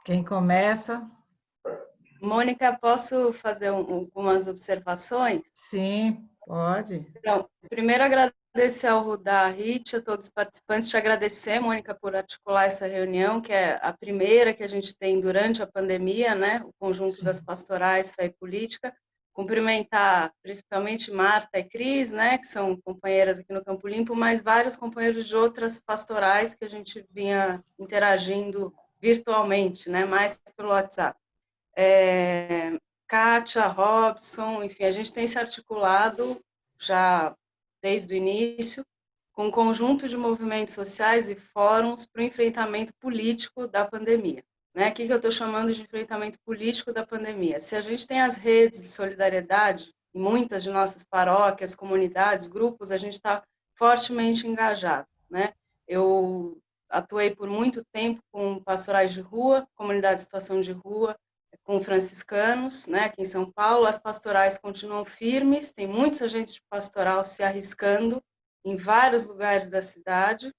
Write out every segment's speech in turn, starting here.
Quem começa? Mônica, posso fazer algumas observações? Sim, pode. Então, primeiro agradecer ao Rudá, à Rit, a todos os participantes, te agradecer, Mônica, por articular essa reunião, que é a primeira que a gente tem durante a pandemia, né? O conjunto das Sim. pastorais, fé e política. Cumprimentar principalmente Marta e Cris, né, que são companheiras aqui no Campo Limpo, mas vários companheiros de outras pastorais que a gente vinha interagindo virtualmente, né, mais pelo WhatsApp. Kátia, Robson, enfim, a gente tem se articulado já desde o início com um conjunto de movimentos sociais e fóruns para o enfrentamento político da pandemia. Né? O que eu estou chamando de enfrentamento político da pandemia? Se a gente tem as redes de solidariedade, em muitas de nossas paróquias, comunidades, grupos, a gente está fortemente engajado. Né? Eu atuei por muito tempo com pastorais de rua, comunidade de situação de rua, com franciscanos, né, aqui em São Paulo. As pastorais continuam firmes, tem muitos agentes de pastoral se arriscando em vários lugares da cidade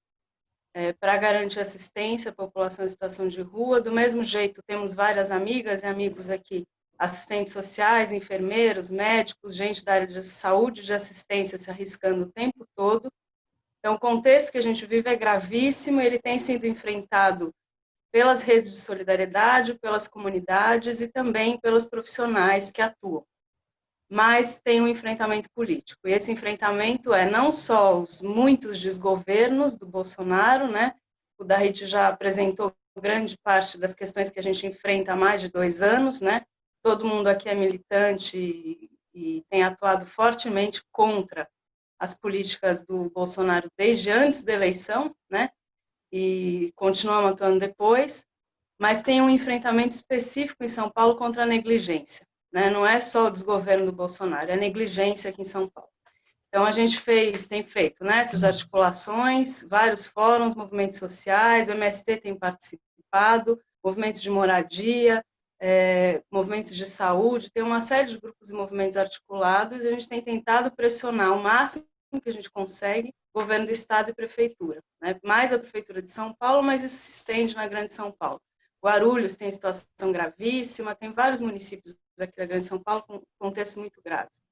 para garantir assistência à população em situação de rua. Do mesmo jeito, temos várias amigas e amigos aqui, assistentes sociais, enfermeiros, médicos, gente da área de saúde e de assistência se arriscando o tempo todo. Então, o contexto que a gente vive é gravíssimo, ele tem sido enfrentado pelas redes de solidariedade, pelas comunidades e também pelos profissionais que atuam. Mas tem um enfrentamento político, e esse enfrentamento é não só os muitos desgovernos do Bolsonaro, né? O Darrit já apresentou grande parte das questões que a gente enfrenta há mais de 2 anos, né? Todo mundo aqui é militante e tem atuado fortemente contra as políticas do Bolsonaro desde antes da eleição, né? E continuamos atuando depois, mas tem um enfrentamento específico em São Paulo contra a negligência, né? Não é só o desgoverno do Bolsonaro, é a negligência aqui em São Paulo. Então, a gente tem feito, né, essas articulações, vários fóruns, movimentos sociais, o MST tem participado, movimentos de moradia, movimentos de saúde, tem uma série de grupos e movimentos articulados, e a gente tem tentado pressionar o máximo que a gente consegue, governo do estado e prefeitura, né? Mais a prefeitura de São Paulo, mas isso se estende na Grande São Paulo. Guarulhos tem situação gravíssima, tem vários municípios aqui da Grande São Paulo com contextos muito graves.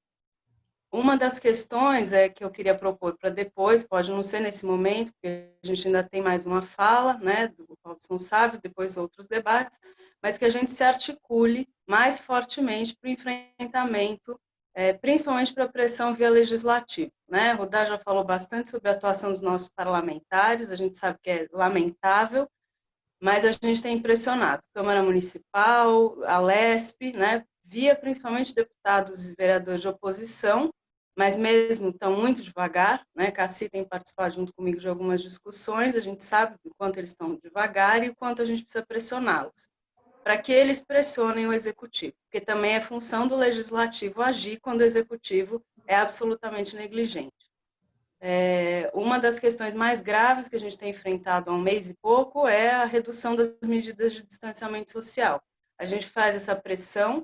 Uma das questões que eu queria propor para depois, pode não ser nesse momento, porque a gente ainda tem mais uma fala, né, do Robson Sávio, depois outros debates, mas que a gente se articule mais fortemente para o enfrentamento, principalmente para a pressão via legislativa, né? Rodar já falou bastante sobre a atuação dos nossos parlamentares, a gente sabe que é lamentável, mas a gente tem impressionado Câmara Municipal, a LESP, né, via principalmente deputados e vereadores de oposição, mas mesmo estão muito devagar, né? Cassi tem participado junto comigo de algumas discussões, a gente sabe o quanto eles estão devagar e o quanto a gente precisa pressioná-los, para que eles pressionem o executivo, porque também é função do legislativo agir quando o executivo é absolutamente negligente. Uma das questões mais graves que a gente tem enfrentado há um mês e pouco é a redução das medidas de distanciamento social. A gente faz essa pressão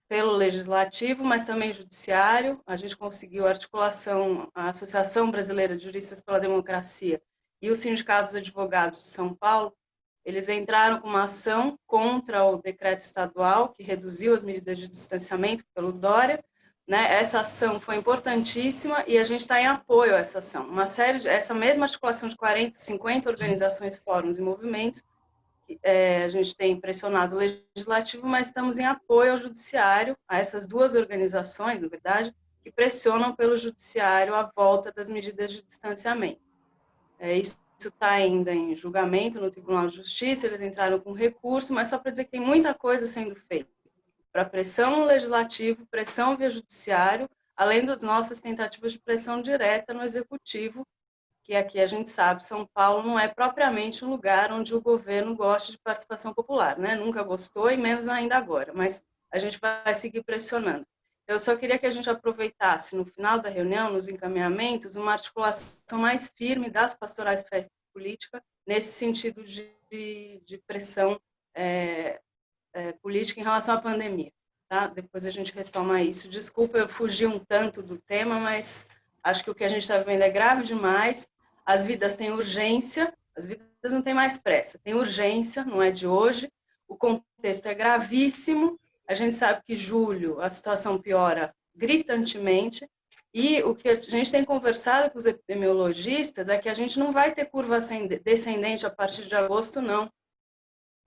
pelo legislativo, mas também judiciário. A gente conseguiu a articulação, a Associação Brasileira de Juristas pela Democracia e os sindicatos de advogados de São Paulo, eles entraram com uma ação contra o decreto estadual que reduziu as medidas de distanciamento pelo Dória, né? Essa ação foi importantíssima e a gente está em apoio a essa ação. Essa mesma articulação de 40, 50 organizações, fóruns e movimentos, a gente tem pressionado o legislativo, mas estamos em apoio ao judiciário, a essas duas organizações, na verdade, que pressionam pelo judiciário a volta das medidas de distanciamento. Isso está ainda em julgamento no Tribunal de Justiça, eles entraram com recurso, mas só para dizer que tem muita coisa sendo feita para pressão no legislativo, pressão via judiciário, além das nossas tentativas de pressão direta no executivo, que aqui a gente sabe, São Paulo não é propriamente um lugar onde o governo gosta de participação popular, né? Nunca gostou e menos ainda agora, mas a gente vai seguir pressionando. Eu só queria que a gente aproveitasse, no final da reunião, nos encaminhamentos, uma articulação mais firme das pastorais fé política, nesse sentido de pressão política em relação à pandemia. Tá? Depois a gente retoma isso. Desculpa, eu fugi um tanto do tema, mas acho que o que a gente está vivendo é grave demais. As vidas têm urgência, as vidas não têm mais pressa, tem urgência, não é de hoje. o contexto é gravíssimo, a gente sabe que julho a situação piora gritantemente, e o que a gente tem conversado com os epidemiologistas é que a gente não vai ter curva descendente a partir de agosto, não.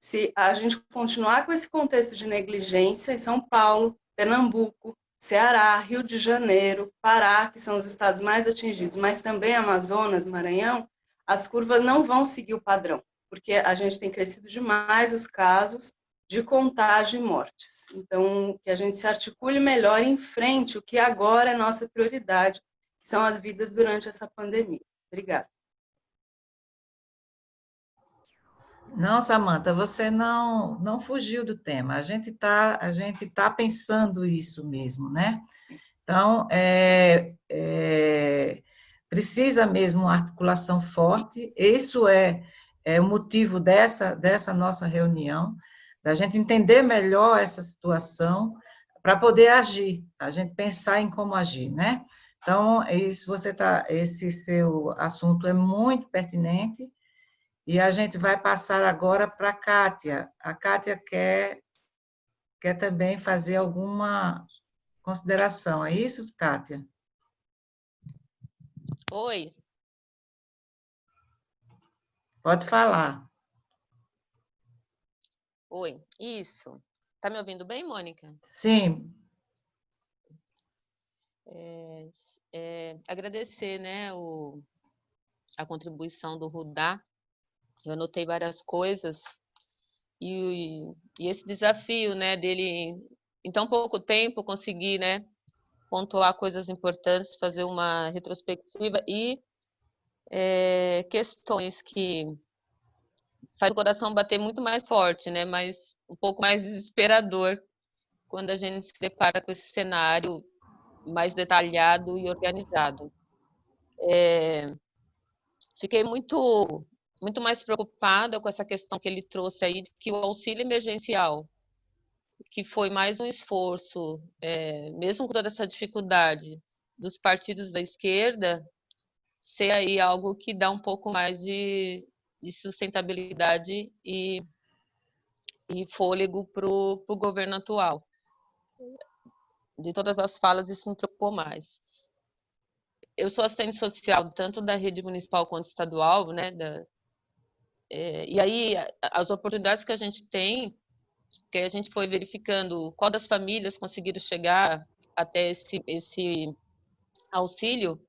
Se a gente continuar com esse contexto de negligência em São Paulo, Pernambuco, Ceará, Rio de Janeiro, Pará, que são os estados mais atingidos, mas também Amazonas, Maranhão, as curvas não vão seguir o padrão, porque a gente tem crescido demais os casos de contágio e mortes. Então, que a gente se articule melhor em frente o que agora é nossa prioridade, que são as vidas durante essa pandemia. Obrigada. Não, Samantha, você não fugiu do tema. A gente tá pensando isso mesmo, né? Então, precisa mesmo uma articulação forte. Isso é o motivo dessa nossa reunião, da gente entender melhor essa situação para poder agir, a gente pensar em como agir, né? Então, esse seu assunto é muito pertinente e a gente vai passar agora para a Kátia. A Kátia quer também fazer alguma consideração, é isso, Kátia? Oi, Pode falar. oi, isso. Tá me ouvindo bem, Mônica? Sim, Agradecer, né, a contribuição do Rudá. Eu anotei várias coisas e esse desafio, né, dele em tão pouco tempo conseguir, né, pontuar coisas importantes, fazer uma retrospectiva e questões que faz o coração bater muito mais forte, né, mas um pouco mais desesperador quando a gente se depara com esse cenário mais detalhado e organizado. Fiquei muito mais preocupada com essa questão que ele trouxe aí, de que o auxílio emergencial, que foi mais um esforço, mesmo com toda essa dificuldade dos partidos da esquerda, ser aí algo que dá um pouco mais de sustentabilidade e fôlego para o governo atual. De todas as falas, isso me preocupou mais. Eu sou assistente social tanto da rede municipal quanto estadual, né? E aí as oportunidades que a gente tem, que a gente foi verificando qual das famílias conseguiram chegar até esse auxílio,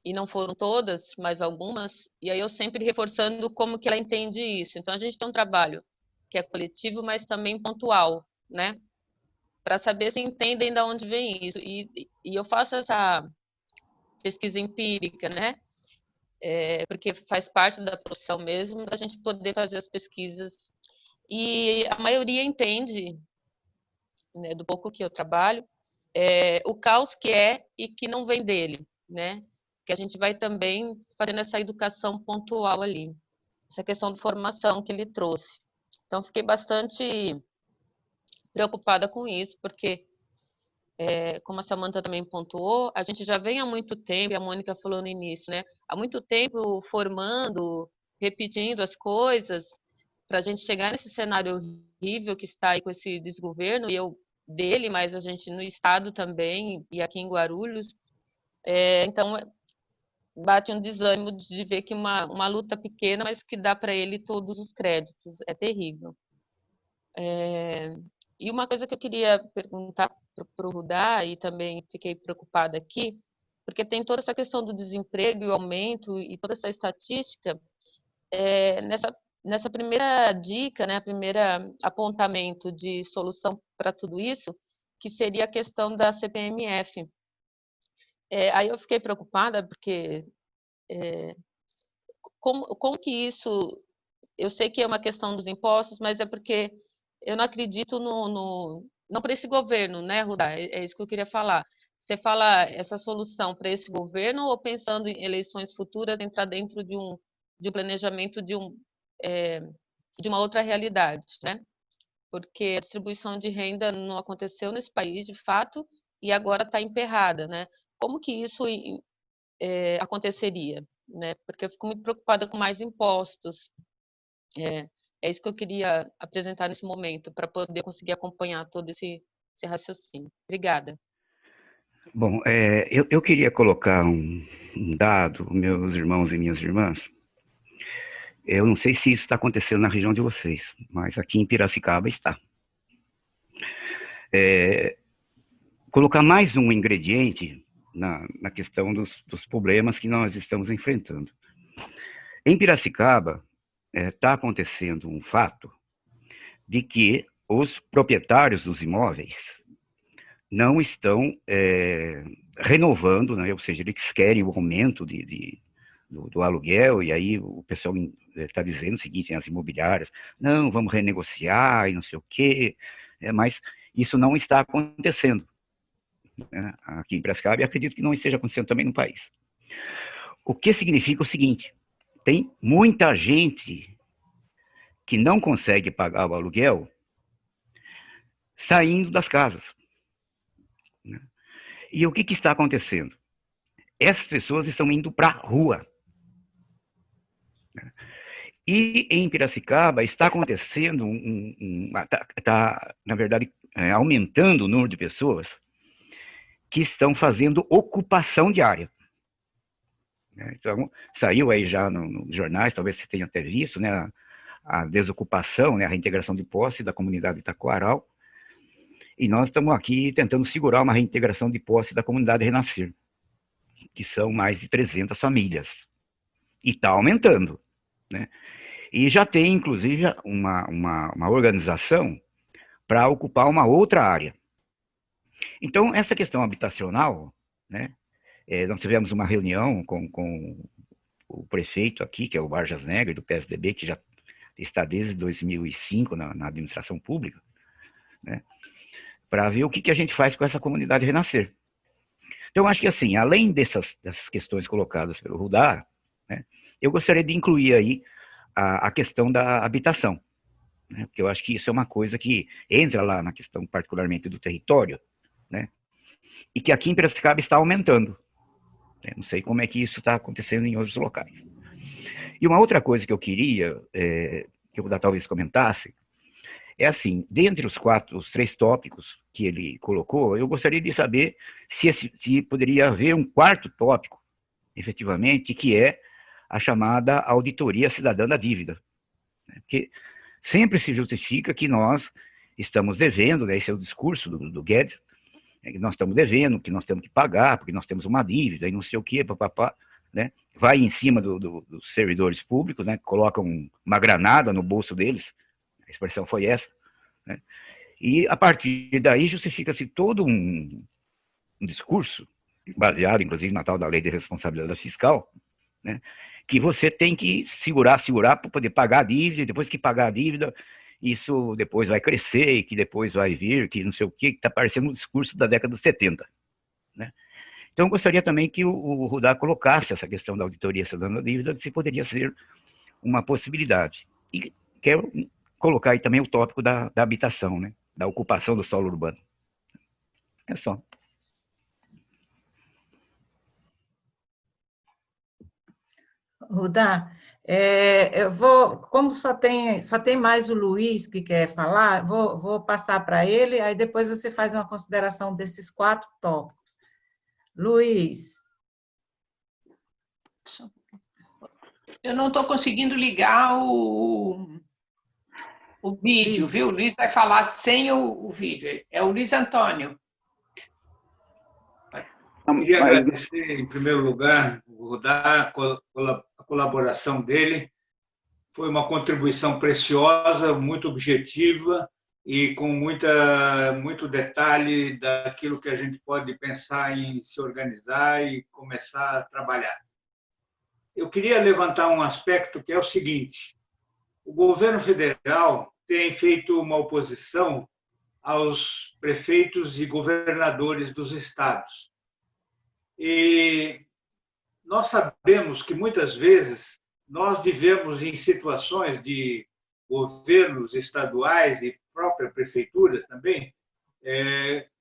e não foram todas, mas algumas, e aí eu sempre reforçando como que ela entende isso. Então a gente tem um trabalho que é coletivo, mas também pontual, né? Para saber se entendem de onde vem isso. E eu faço essa pesquisa empírica, né? Porque faz parte da profissão mesmo, da gente poder fazer as pesquisas. E a maioria entende, né, do pouco que eu trabalho, o caos que é e que não vem dele, né? Que a gente vai também fazendo essa educação pontual ali, essa questão de formação que ele trouxe. Então, fiquei bastante preocupada com isso, porque, como a Samantha também pontuou, a gente já vem há muito tempo, e a Mônica falou no início, né? Há muito tempo formando, repetindo as coisas, para a gente chegar nesse cenário horrível que está aí com esse desgoverno, e eu dele, mas a gente no estado também, e aqui em Guarulhos. Então, bate um desânimo de ver que uma luta pequena, mas que dá para ele todos os créditos. É terrível. E uma coisa que eu queria perguntar para o Rudá, e também fiquei preocupada aqui, porque tem toda essa questão do desemprego e o aumento, e toda essa estatística, nessa primeira dica, né, primeira apontamento de solução para tudo isso, que seria a questão da CPMF. Aí eu fiquei preocupada, porque como que isso... Eu sei que é uma questão dos impostos, mas é porque eu não acredito não para esse governo, né, Rudá? É isso que eu queria falar. Você fala essa solução para esse governo, ou pensando em eleições futuras, entrar dentro de um planejamento de uma outra realidade, né? Porque a distribuição de renda não aconteceu nesse país, de fato, e agora está emperrada, né? Como que isso aconteceria, né? Porque eu fico muito preocupada com mais impostos, É isso que eu queria apresentar nesse momento, para poder conseguir acompanhar todo esse raciocínio. Obrigada. Bom, eu queria colocar um dado, meus irmãos e minhas irmãs. Eu não sei se isso está acontecendo na região de vocês, mas aqui em Piracicaba está. Colocar mais um ingrediente na questão dos problemas que nós estamos enfrentando. Em Piracicaba, está acontecendo um fato de que os proprietários dos imóveis não estão renovando, né? Ou seja, eles querem o aumento do aluguel, e aí o pessoal está dizendo o seguinte, as imobiliárias, não, vamos renegociar e não sei o quê, mas isso não está acontecendo, né, aqui em Piracicaba, e acredito que não esteja acontecendo também no país. O que significa o seguinte, tem muita gente que não consegue pagar o aluguel saindo das casas. Né? E o que está acontecendo? Essas pessoas estão indo para a rua. E em Piracicaba está acontecendo, na verdade, aumentando o número de pessoas que estão fazendo ocupação diária. Então, saiu aí já nos jornais, talvez você tenha até visto, né, a desocupação, né, a reintegração de posse da comunidade de Itacoaral, e nós estamos aqui tentando segurar uma reintegração de posse da comunidade Renascer, que são mais de 300 famílias, e está aumentando, né? E já tem, inclusive, uma organização para ocupar uma outra área. Então, essa questão habitacional, né, nós tivemos uma reunião com o prefeito aqui, que é o Vargas Negri, do PSDB, que já está desde 2005 na administração pública, né, para ver o que a gente faz com essa comunidade Renascer. Então, acho que, assim, além dessas questões colocadas pelo Rudá, né, eu gostaria de incluir aí a questão da habitação, né, porque eu acho que isso é uma coisa que entra lá na questão, particularmente, do território, né, e que aqui em Piracicaba está aumentando. Não sei como é que isso está acontecendo em outros locais. E uma outra coisa que eu queria, que o Rudá talvez comentasse, é assim, dentre os 3 tópicos que ele colocou, eu gostaria de saber se poderia haver um 4º tópico, efetivamente, que é a chamada auditoria cidadã da dívida. Porque sempre se justifica que nós estamos devendo, né, esse é o discurso do Guedes, que nós estamos devendo, que nós temos que pagar, porque nós temos uma dívida e não sei o quê, papapá, né? Vai em cima dos servidores públicos, né? Colocam uma granada no bolso deles, a expressão foi essa, né? E a partir daí justifica-se todo um discurso, baseado inclusive na tal da lei de responsabilidade fiscal, né? Que você tem que segurar para poder pagar a dívida, e depois que pagar a dívida, isso depois vai crescer, e que depois vai vir, que não sei o quê, que está parecendo um discurso da década de 70. Né? Então, eu gostaria também que o Rudá colocasse essa questão da auditoria cidadã da dívida, se poderia ser uma possibilidade. E quero colocar aí também o tópico da habitação, né? Da ocupação do solo urbano. É só. Rudá, como só tem mais o Luiz que quer falar, vou passar para ele, aí depois você faz uma consideração desses 4 tópicos. Luiz. Eu não estou conseguindo ligar o vídeo, viu? O Luiz vai falar sem o vídeo. É o Luiz Antônio. Eu queria agradecer, em primeiro lugar, o Rudá, a colaboração dele. Foi uma contribuição preciosa, muito objetiva e com muito detalhe daquilo que a gente pode pensar em se organizar e começar a trabalhar. Eu queria levantar um aspecto que é o seguinte: o governo federal tem feito uma oposição aos prefeitos e governadores dos estados. E nós sabemos que, muitas vezes, nós vivemos em situações de governos estaduais e próprias prefeituras também,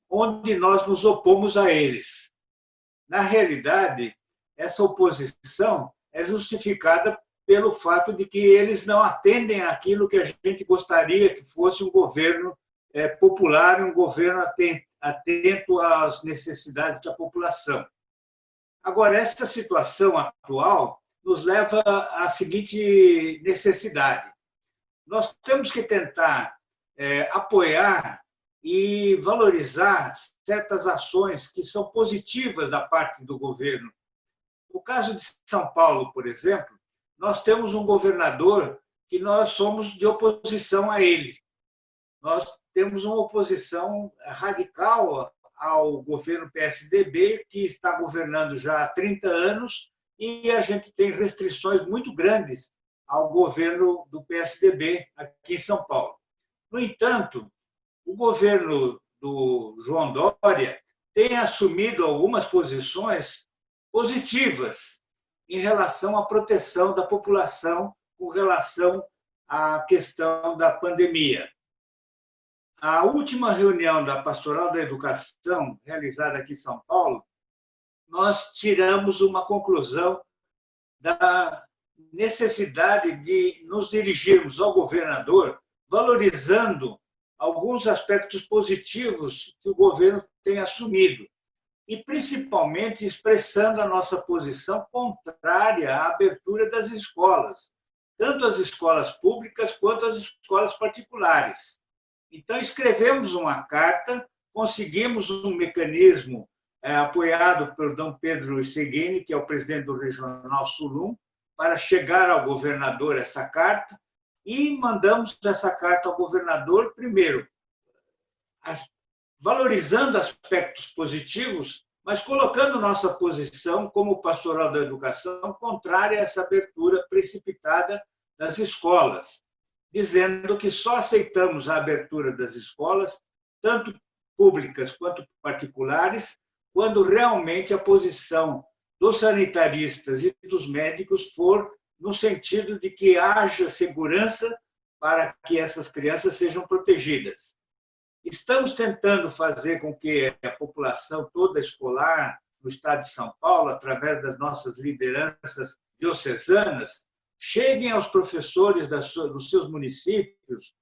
onde nós nos opomos a eles. Na realidade, essa oposição é justificada pelo fato de que eles não atendem àquilo que a gente gostaria que fosse um governo popular, um governo atento às necessidades da população. Agora, essa situação atual nos leva à seguinte necessidade. Nós temos que tentar apoiar e valorizar certas ações que são positivas da parte do governo. No caso de São Paulo, por exemplo, nós temos um governador que nós somos de oposição a ele. Nós temos uma oposição radical ao governo PSDB, que está governando já há 30 anos, e a gente tem restrições muito grandes ao governo do PSDB aqui em São Paulo. No entanto, o governo do João Dória tem assumido algumas posições positivas em relação à proteção da população com relação à questão da pandemia. A última reunião da Pastoral da Educação, realizada aqui em São Paulo, nós tiramos uma conclusão da necessidade de nos dirigirmos ao governador, valorizando alguns aspectos positivos que o governo tem assumido, e principalmente expressando a nossa posição contrária à abertura das escolas, tanto as escolas públicas quanto as escolas particulares. Então, escrevemos uma carta, conseguimos um mecanismo apoiado por Dom Pedro Seguini, que é o presidente do Regional Sul 1, para chegar ao governador essa carta, e mandamos essa carta ao governador, primeiro, valorizando aspectos positivos, mas colocando nossa posição como Pastoral da Educação contrária a essa abertura precipitada das escolas, dizendo que só aceitamos a abertura das escolas, tanto públicas quanto particulares, quando realmente a posição dos sanitaristas e dos médicos for no sentido de que haja segurança para que essas crianças sejam protegidas. Estamos tentando fazer com que a população toda escolar no estado de São Paulo, através das nossas lideranças diocesanas, cheguem aos professores dos seus municípios,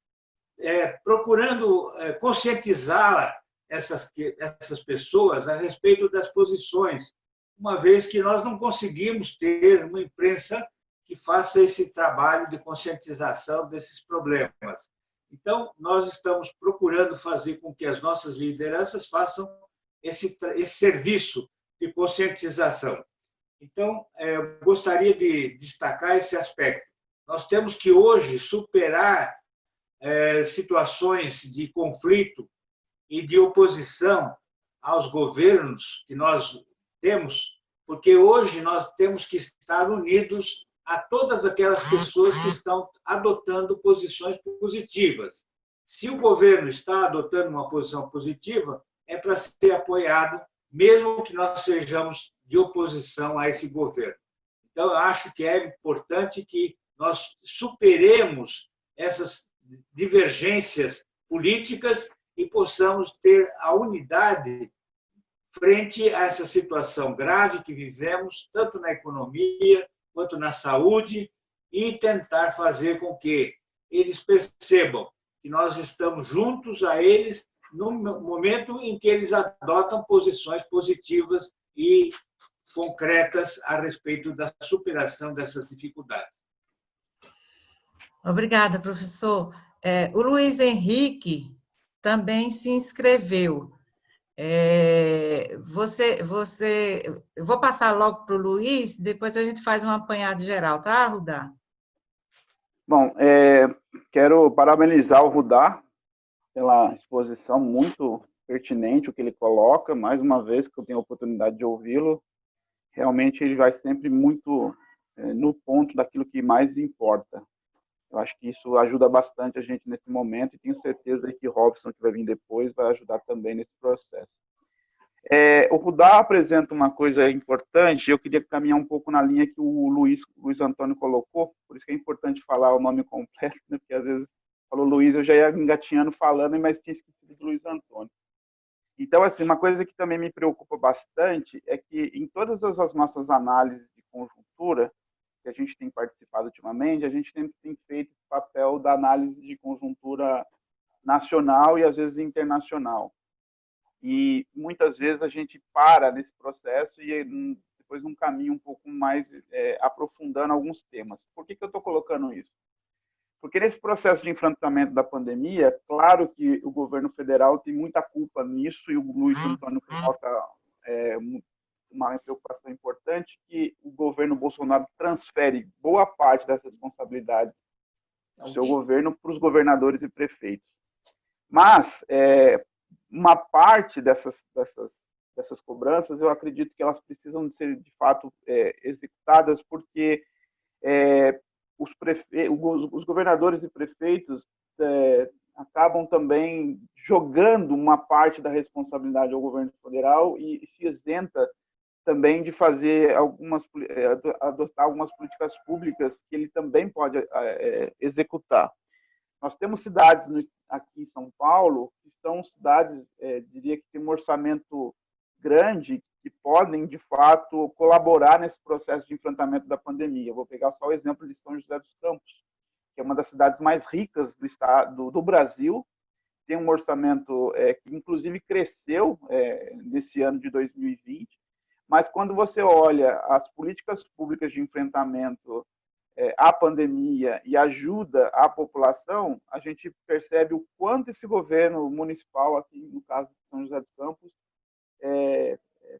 procurando conscientizar essas pessoas a respeito das posições, uma vez que nós não conseguimos ter uma imprensa que faça esse trabalho de conscientização desses problemas. Então, nós estamos procurando fazer com que as nossas lideranças façam esse serviço de conscientização. Então, eu gostaria de destacar esse aspecto. Nós temos que, hoje, superar situações de conflito e de oposição aos governos que nós temos, porque hoje nós temos que estar unidos a todas aquelas pessoas que estão adotando posições positivas. Se o governo está adotando uma posição positiva, é para ser apoiado, mesmo que nós sejamos de oposição a esse governo. Então, eu acho que é importante que nós superemos essas divergências políticas e possamos ter a unidade frente a essa situação grave que vivemos, tanto na economia quanto na saúde, e tentar fazer com que eles percebam que nós estamos juntos a eles no momento em que eles adotam posições positivas e concretas a respeito da superação dessas dificuldades. Obrigada, professor. O Luiz Henrique também se inscreveu. Eu vou passar logo para o Luiz, depois a gente faz um apanhado geral, tá, Rudá? Bom, quero parabenizar o Rudá pela exposição muito pertinente, o que ele coloca, mais uma vez que eu tenho a oportunidade de ouvi-lo, realmente ele vai sempre muito no ponto daquilo que mais importa. Eu acho que isso ajuda bastante a gente nesse momento e tenho certeza que Robson, que vai vir depois, vai ajudar também nesse processo. O Rudá apresenta uma coisa importante, eu queria caminhar um pouco na linha que o Luiz Antônio colocou, por isso que é importante falar o nome completo, né? Porque às vezes falou Luiz, eu já ia engatinhando falando, mas tinha esquecido de Luiz Antônio. Então, assim, uma coisa que também me preocupa bastante é que em todas as nossas análises de conjuntura, que a gente tem participado ultimamente, a gente tem feito o papel da análise de conjuntura nacional e, às vezes, internacional. E, muitas vezes, a gente para nesse processo e depois um caminho um pouco mais aprofundando alguns temas. Por que eu estou colocando isso? Porque nesse processo de enfrentamento da pandemia, claro que o governo federal tem muita culpa nisso, e o Luiz Antônio coloca uma preocupação importante, que o governo Bolsonaro transfere boa parte dessa responsabilidade do seu governo para os governadores e prefeitos. Mas uma parte dessas cobranças, eu acredito que elas precisam de ser, de fato, executadas, porque os governadores e prefeitos acabam também jogando uma parte da responsabilidade ao governo federal e se isenta também de adotar algumas políticas públicas que ele também pode executar. Nós temos cidades aqui em São Paulo que são cidades, diria que tem um orçamento grande, que podem, de fato, colaborar nesse processo de enfrentamento da pandemia. Eu vou pegar só o exemplo de São José dos Campos, que é uma das cidades mais ricas do Brasil, tem um orçamento que, inclusive, cresceu nesse ano de 2020, mas quando você olha as políticas públicas de enfrentamento à pandemia e ajuda à população, a gente percebe o quanto esse governo municipal, aqui no caso de São José dos Campos,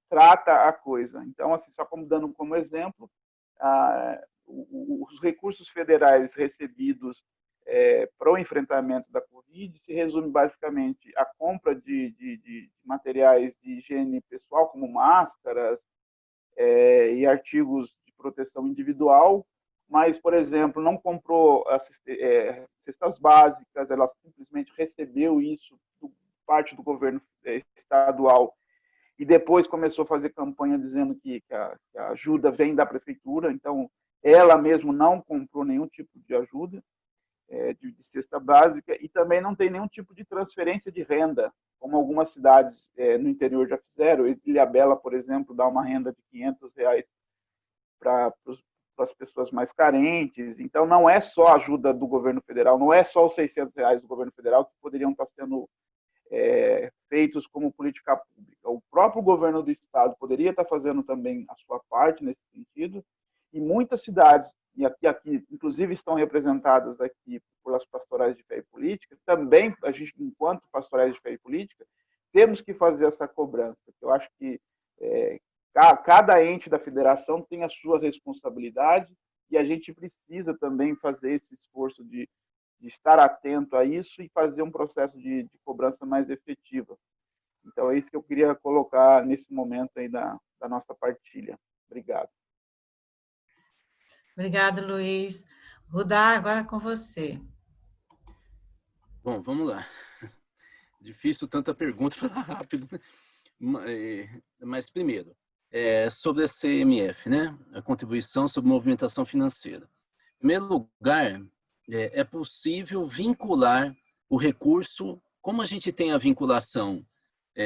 trata a coisa. Então, assim, só dando como exemplo, os recursos federais recebidos para o enfrentamento da Covid se resume basicamente à compra de materiais de higiene pessoal, como máscaras e artigos de proteção individual, mas, por exemplo, não comprou cestas básicas, ela simplesmente recebeu isso parte do governo estadual e depois começou a fazer campanha dizendo que a ajuda vem da prefeitura, então ela mesmo não comprou nenhum tipo de ajuda de cesta básica e também não tem nenhum tipo de transferência de renda, como algumas cidades no interior já fizeram. Ilhabela, por exemplo, dá uma renda de R$500 para as pessoas mais carentes. Então, não é só a ajuda do governo federal, não é só os R$600 do governo federal que poderiam estar sendo feitos como política pública. O próprio governo do estado poderia estar fazendo também a sua parte nesse sentido, e muitas cidades, e aqui inclusive estão representadas aqui pelas pastorais de fé e política, também a gente, enquanto pastorais de fé e política, temos que fazer essa cobrança. Eu acho que cada ente da federação tem a sua responsabilidade e a gente precisa também fazer esse esforço de estar atento a isso e fazer um processo de cobrança mais efetiva. Então, é isso que eu queria colocar nesse momento aí da nossa partilha. Obrigado. Obrigado, Luiz. Rudá, agora com você. Bom, vamos lá. Difícil tanta pergunta, falar rápido, né? Mas primeiro, sobre a CMF, né? A contribuição sobre movimentação financeira. Em primeiro lugar, é possível vincular o recurso, como a gente tem a vinculação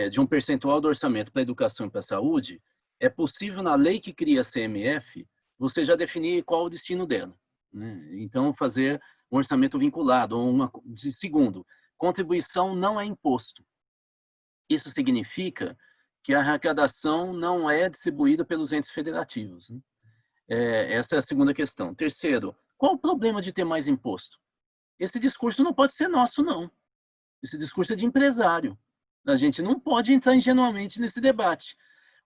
de um percentual do orçamento para a educação e para a saúde, é possível, na lei que cria a CMF, você já definir qual o destino dela, né? Então, fazer um orçamento vinculado. Segundo, contribuição não é imposto. Isso significa que a arrecadação não é distribuída pelos entes federativos, né? Essa é a segunda questão. Terceiro, qual o problema de ter mais imposto? Esse discurso não pode ser nosso, não. Esse discurso é de empresário. A gente não pode entrar ingenuamente nesse debate.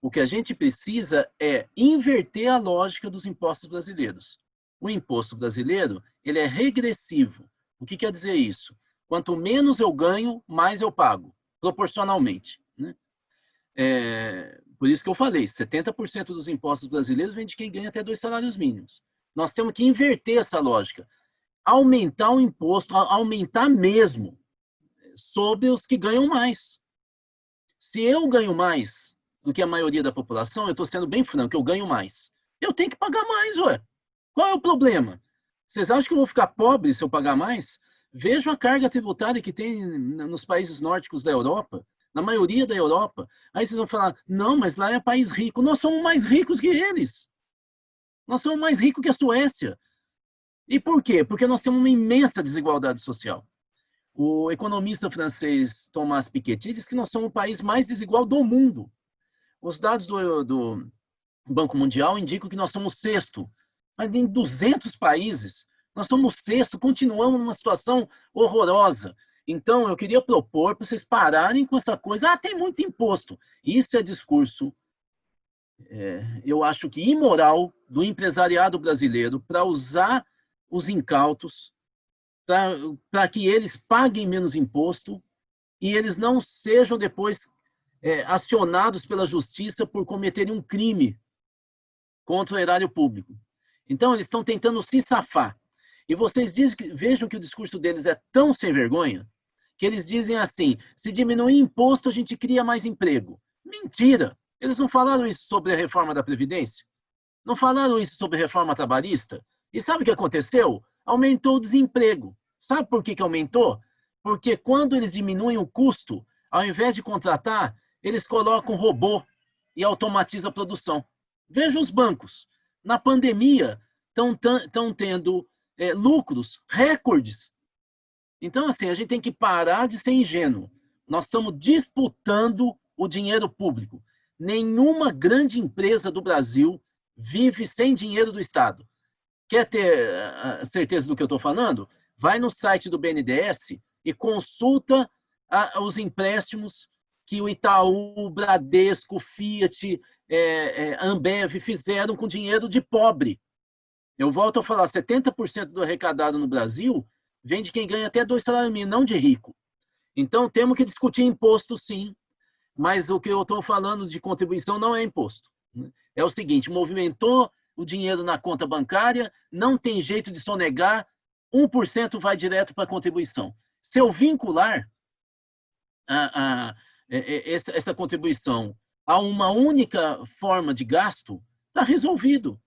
O que a gente precisa é inverter a lógica dos impostos brasileiros. O imposto brasileiro, ele é regressivo. O que quer dizer isso? Quanto menos eu ganho, mais eu pago, proporcionalmente, né? Por isso que eu falei, 70% dos impostos brasileiros vem de quem ganha até 2 salários mínimos. Nós temos que inverter essa lógica. Aumentar o imposto, aumentar mesmo, sobre os que ganham mais. Se eu ganho mais do que a maioria da população, eu estou sendo bem franco, eu ganho mais. Eu tenho que pagar mais, ué. Qual é o problema? Vocês acham que eu vou ficar pobre se eu pagar mais? Vejam a carga tributária que tem nos países nórdicos da Europa, na maioria da Europa. Aí vocês vão falar, não, mas lá é país rico. Nós somos mais ricos que eles. Nós somos mais ricos que a Suécia. E por quê? Porque nós temos uma imensa desigualdade social. O economista francês Thomas Piketty diz que nós somos o país mais desigual do mundo. Os dados do Banco Mundial indicam que nós somos o sexto. Mas em 200 países, nós somos o sexto, continuamos numa situação horrorosa. Então, eu queria propor para vocês pararem com essa coisa. Ah, tem muito imposto. Isso é discurso, eu acho que imoral, do empresariado brasileiro para usar os incautos para que eles paguem menos imposto e eles não sejam depois acionados pela justiça por cometerem um crime contra o erário público. Então, eles estão tentando se safar. E vocês vejam que o discurso deles é tão sem vergonha que eles dizem assim, se diminuir imposto, a gente cria mais emprego. Mentira! Eles não falaram isso sobre a reforma da Previdência? Não falaram isso sobre a reforma trabalhista? E sabe o que aconteceu? Aumentou o desemprego. Sabe por que aumentou? Porque quando eles diminuem o custo, ao invés de contratar, eles colocam robô e automatizam a produção. Veja os bancos. Na pandemia, estão tendo lucros recordes. Então, assim, a gente tem que parar de ser ingênuo. Nós estamos disputando o dinheiro público. Nenhuma grande empresa do Brasil vive sem dinheiro do Estado. Quer ter certeza do que eu estou falando? Vai no site do BNDES e consulta os empréstimos que o Itaú, o Bradesco, o Fiat, Ambev fizeram com dinheiro de pobre. Eu volto a falar, 70% do arrecadado no Brasil vem de quem ganha até 2 salários mínimos, não de rico. Então, temos que discutir imposto, sim, mas o que eu estou falando de contribuição não é imposto. É o seguinte, movimentou o dinheiro na conta bancária, não tem jeito de sonegar, 1% vai direto para a contribuição. Se eu vincular essa contribuição a uma única forma de gasto, está resolvido.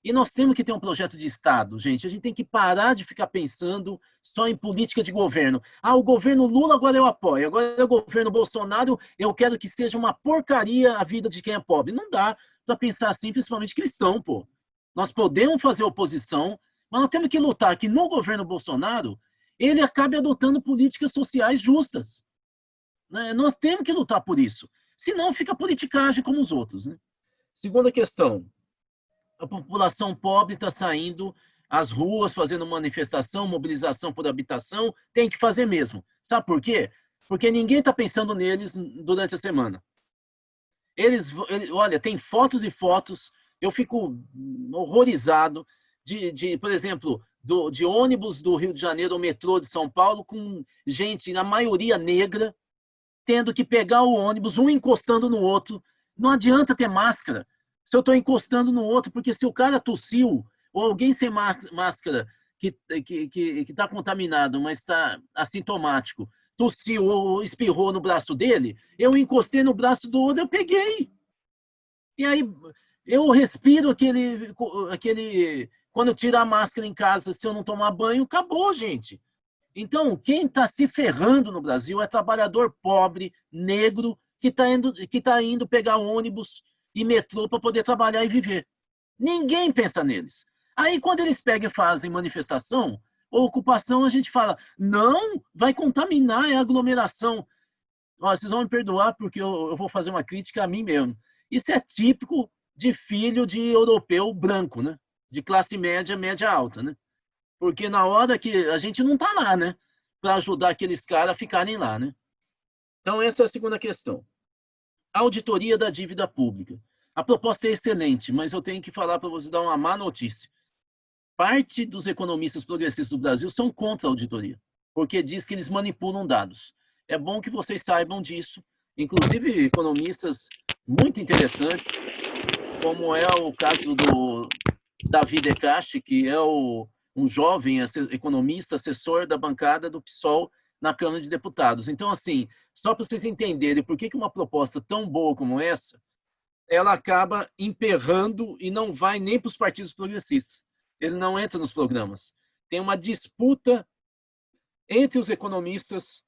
E nós temos que ter um projeto de Estado, gente. A gente tem que parar de ficar pensando só em política de governo. Ah, o governo Lula agora eu apoio, agora é o governo Bolsonaro, eu quero que seja uma porcaria a vida de quem é pobre. Não dá para pensar assim, principalmente cristão, pô. Nós podemos fazer oposição, mas nós temos que lutar que no governo Bolsonaro ele acabe adotando políticas sociais justas. Nós temos que lutar por isso. Senão fica politicagem como os outros. Né? Segunda questão. A população pobre está saindo às ruas, fazendo manifestação, mobilização por habitação. Tem que fazer mesmo. Sabe por quê? Porque ninguém está pensando neles durante a semana. Olha, tem fotos e fotos. Eu fico horrorizado por exemplo, de ônibus do Rio de Janeiro ao metrô de São Paulo com gente, na maioria negra, tendo que pegar o ônibus, um encostando no outro. Não adianta ter máscara. Se eu estou encostando no outro, porque se o cara tossiu, ou alguém sem máscara que está contaminado, mas está assintomático, tossiu ou espirrou no braço dele, eu encostei no braço do outro, eu peguei. E aí eu respiro aquele quando eu tiro a máscara em casa, se eu não tomar banho, acabou, gente. Então, quem está se ferrando no Brasil é trabalhador pobre, negro, que está indo pegar ônibus e metrô para poder trabalhar e viver. Ninguém pensa neles. Aí, quando eles pegam e fazem manifestação ou ocupação, a gente fala, não, vai contaminar, é aglomeração. Ó, vocês vão me perdoar porque eu vou fazer uma crítica a mim mesmo. Isso é típico de filho de europeu branco, né? De classe média, média alta, né? Porque na hora que a gente não está lá, né? Para ajudar aqueles caras a ficarem lá, né? Então, essa é a segunda questão. Auditoria da dívida pública. A proposta é excelente, mas eu tenho que falar para você dar uma má notícia. Parte dos economistas progressistas do Brasil são contra a auditoria, porque diz que eles manipulam dados. É bom que vocês saibam disso, inclusive economistas muito interessantes, como é o caso do Davi Decache, que é um jovem economista, assessor da bancada do PSOL na Câmara de Deputados. Então, assim, só para vocês entenderem por que uma proposta tão boa como essa, ela acaba emperrando e não vai nem para os partidos progressistas. Ele não entra nos programas. Tem uma disputa entre os economistas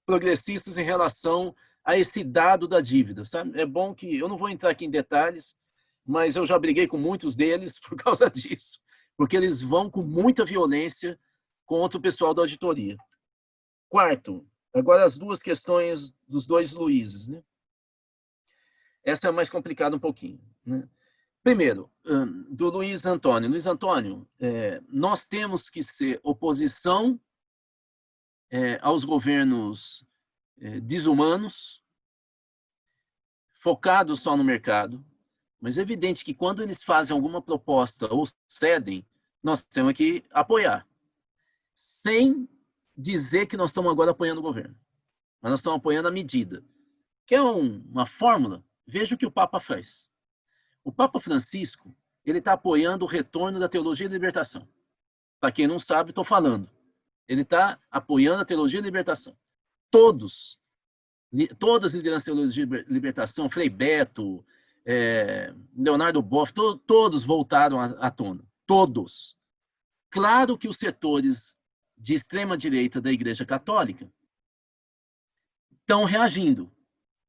progressistas em relação a esse dado da dívida. Sabe? É bom que... Eu não vou entrar aqui em detalhes, mas eu já briguei com muitos deles por causa disso, porque eles vão com muita violência contra o pessoal da auditoria. Quarto, agora as duas questões dos dois Luizes, né? Essa é mais complicada um pouquinho, né? Primeiro, do Luiz Antônio. Luiz Antônio, nós temos que ser oposição aos governos desumanos, focados só no mercado, mas é evidente que quando eles fazem alguma proposta ou cedem, nós temos que apoiar, sem dizer que nós estamos agora apoiando o governo, mas nós estamos apoiando a medida. Quer uma fórmula? Veja o que o Papa faz. O Papa Francisco, ele está apoiando o retorno da teologia da libertação. Para quem não sabe, estou falando. Ele está apoiando a teologia da libertação. Todas as lideranças da teologia da libertação, Frei Beto, Leonardo Boff, todos voltaram à tona. Todos. Claro que os setores de extrema-direita da Igreja Católica estão reagindo.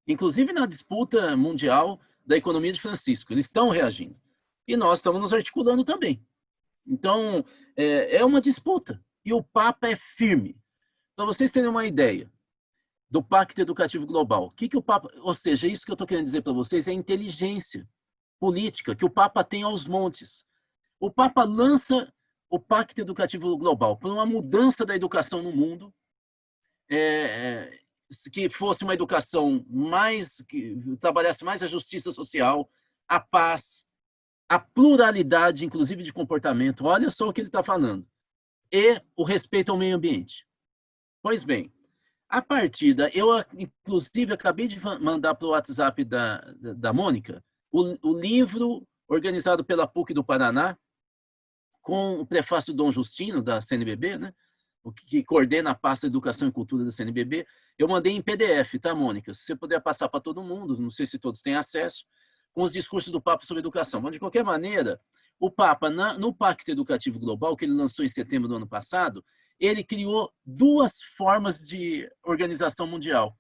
Inclusive na disputa mundial da economia de Francisco. Eles estão reagindo. E nós estamos nos articulando também. Então, é uma disputa. E o Papa é firme. Para vocês terem uma ideia do Pacto Educativo Global, o que o Papa... Ou seja, isso que eu estou querendo dizer para vocês é a inteligência política que o Papa tem aos montes. O Papa lança o Pacto Educativo Global por uma mudança da educação no mundo, que fosse uma educação que trabalhasse mais a justiça social, a paz, a pluralidade, inclusive de comportamento. Olha só o que ele está falando. E o respeito ao meio ambiente. Pois bem, a partir eu inclusive acabei de mandar para o WhatsApp da Mônica o livro organizado pela PUC do Paraná, com o prefácio do Dom Justino, da CNBB, né? O que coordena a pasta de Educação e Cultura da CNBB. Eu mandei em PDF, tá, Mônica? Se você puder passar para todo mundo, não sei se todos têm acesso, com os discursos do Papa sobre educação. Mas, de qualquer maneira, o Papa, no Pacto Educativo Global, que ele lançou em setembro do ano passado, ele criou duas formas de organização mundial.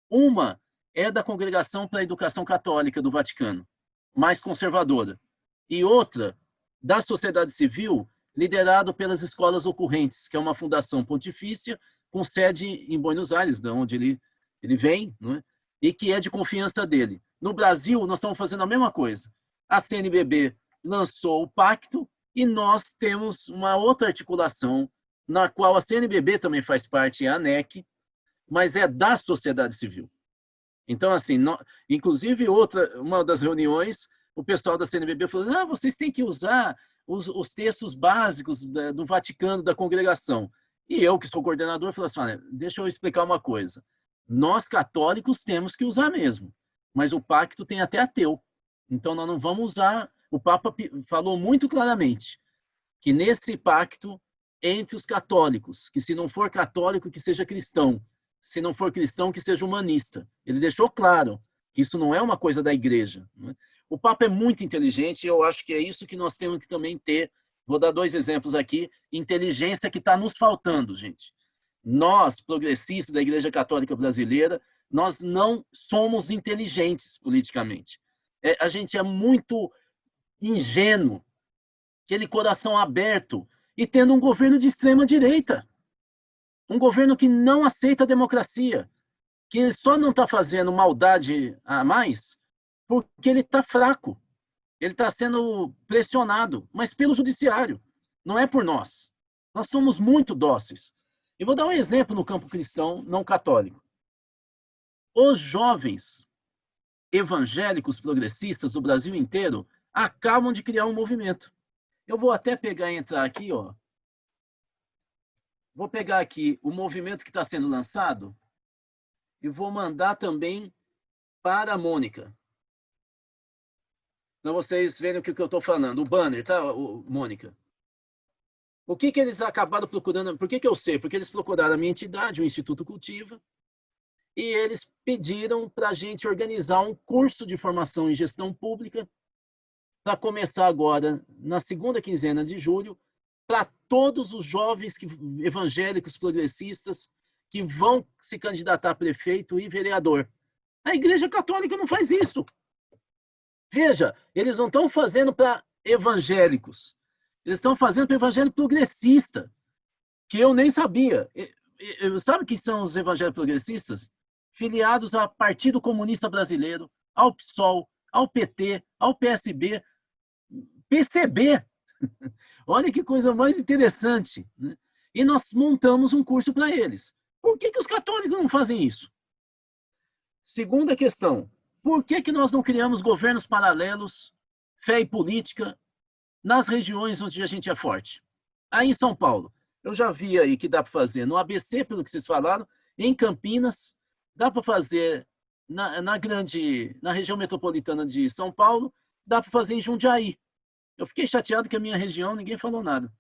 Uma é da Congregação para a Educação Católica do Vaticano, mais conservadora. E outra, da sociedade civil, liderado pelas Escolas Ocorrentes, que é uma fundação pontifícia com sede em Buenos Aires, de onde ele vem, não é? E que é de confiança dele. No Brasil, nós estamos fazendo a mesma coisa. A CNBB lançou o pacto e nós temos uma outra articulação, na qual a CNBB também faz parte, a ANEC, mas é da sociedade civil. Então, assim, inclusive uma das reuniões, o pessoal da CNBB falou, vocês têm que usar os textos básicos do Vaticano, da congregação. E eu, que sou coordenador, falei assim, olha, deixa eu explicar uma coisa. Nós, católicos, temos que usar mesmo, mas o pacto tem até ateu. Então, nós não vamos usar... O Papa falou muito claramente que nesse pacto, entre os católicos, que se não for católico, que seja cristão. Se não for cristão, que seja humanista. Ele deixou claro que isso não é uma coisa da igreja, né? O Papa é muito inteligente e eu acho que é isso que nós temos que também ter. Vou dar 2 exemplos aqui. Inteligência que está nos faltando, gente. Nós, progressistas da Igreja Católica Brasileira, nós não somos inteligentes politicamente. A gente é muito ingênuo, aquele coração aberto, e tendo um governo de extrema-direita. Um governo que não aceita a democracia, que só não está fazendo maldade a mais porque ele está fraco. Ele está sendo pressionado, mas pelo judiciário, não é por nós. Nós somos muito dóceis. E vou dar um exemplo no campo cristão não católico. Os jovens evangélicos progressistas do Brasil inteiro acabam de criar um movimento. Eu vou até pegar e entrar aqui, ó. Vou pegar aqui o movimento que está sendo lançado e vou mandar também para a Mônica. Para vocês verem o que eu estou falando. O banner, tá, Mônica? O que eles acabaram procurando? Por que eu sei? Porque eles procuraram a minha entidade, o Instituto Cultiva, e eles pediram para a gente organizar um curso de formação em gestão pública para começar agora, na segunda quinzena de julho, para todos os jovens evangélicos progressistas que vão se candidatar a prefeito e vereador. A Igreja Católica não faz isso. Veja, eles não estão fazendo para evangélicos. Eles estão fazendo para evangélico progressista, que eu nem sabia. Sabe o que são os evangélicos progressistas? Filiados ao Partido Comunista Brasileiro, ao PSOL, ao PT, ao PSB, PCB. Olha que coisa mais interessante, né? E nós montamos um curso para eles. Por que os católicos não fazem isso? Segunda questão. Por que nós não criamos governos paralelos, fé e política, nas regiões onde a gente é forte? Aí em São Paulo, eu já vi aí que dá para fazer no ABC, pelo que vocês falaram, em Campinas, dá para fazer na região metropolitana de São Paulo, dá para fazer em Jundiaí. Eu fiquei chateado que a minha região, ninguém falou nada,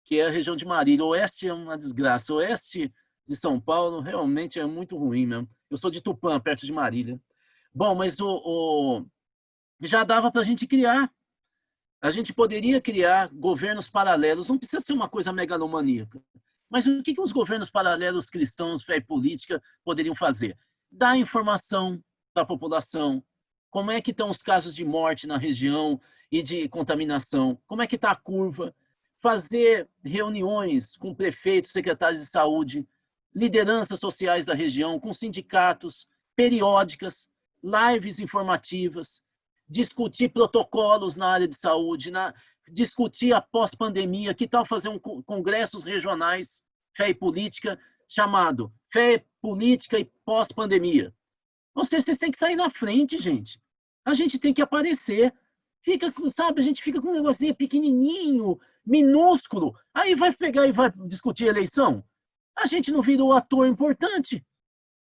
que é a região de Marília. O oeste é uma desgraça. O oeste de São Paulo realmente é muito ruim mesmo. Eu sou de Tupã, perto de Marília. Bom, mas já dava para a gente criar. A gente poderia criar governos paralelos. Não precisa ser uma coisa megalomaníaca. Mas o que os governos paralelos cristãos, fé e política, poderiam fazer? Dar informação para a população. Como é que estão os casos de morte na região e de contaminação? Como é que está a curva? Fazer reuniões com prefeitos, secretários de saúde, lideranças sociais da região, com sindicatos, periódicas, lives informativas, discutir protocolos na área de saúde, discutir a pós-pandemia. Que tal fazer congressos regionais, fé e política, chamado Fé, Política e Pós-Pandemia? Vocês têm que sair na frente, gente. A gente tem que aparecer. A gente fica com um negocinho pequenininho, minúsculo. Aí vai pegar e vai discutir eleição. A gente não virou ator importante.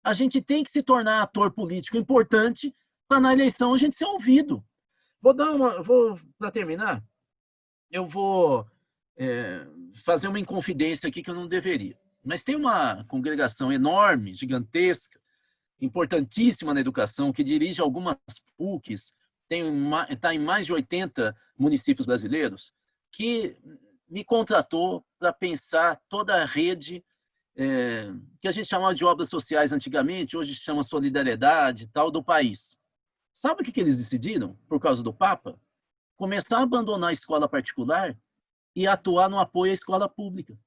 A gente tem que se tornar ator político importante para na eleição a gente ser ouvido. Para terminar, eu vou fazer uma inconfidência aqui que eu não deveria. Mas tem uma congregação enorme, gigantesca, importantíssima na educação, que dirige algumas PUCs, está em mais de 80 municípios brasileiros, que me contratou para pensar toda a rede que a gente chamava de obras sociais antigamente, hoje chama solidariedade e tal, do país. Sabe o que eles decidiram, por causa do Papa? Começar a abandonar a escola particular e atuar no apoio à escola pública.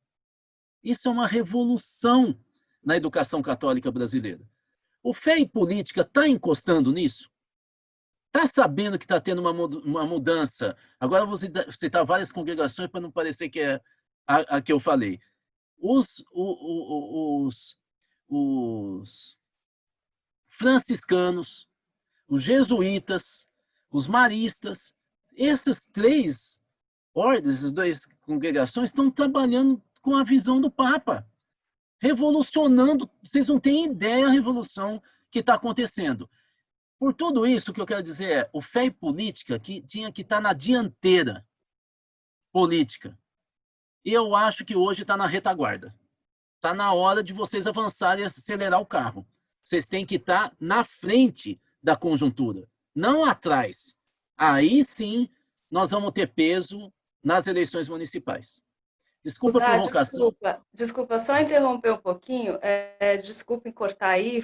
Isso é uma revolução na educação católica brasileira. O Fé e Política está encostando nisso? Está sabendo que está tendo uma mudança? Agora eu vou citar várias congregações para não parecer que é a que eu falei. Os franciscanos, os jesuítas, os maristas, essas três ordens, essas duas congregações estão trabalhando com a visão do Papa, revolucionando. Vocês não têm ideia da revolução que está acontecendo. Por tudo isso, o que eu quero dizer é, o Fé e Política que tinha que estar na dianteira política. E eu acho que hoje está na retaguarda. Está na hora de vocês avançarem e acelerar o carro. Vocês têm que estar na frente da conjuntura, não atrás. Aí sim nós vamos ter peso nas eleições municipais. Desculpa a provocação. Desculpa, só interromper um pouquinho. Desculpe cortar aí,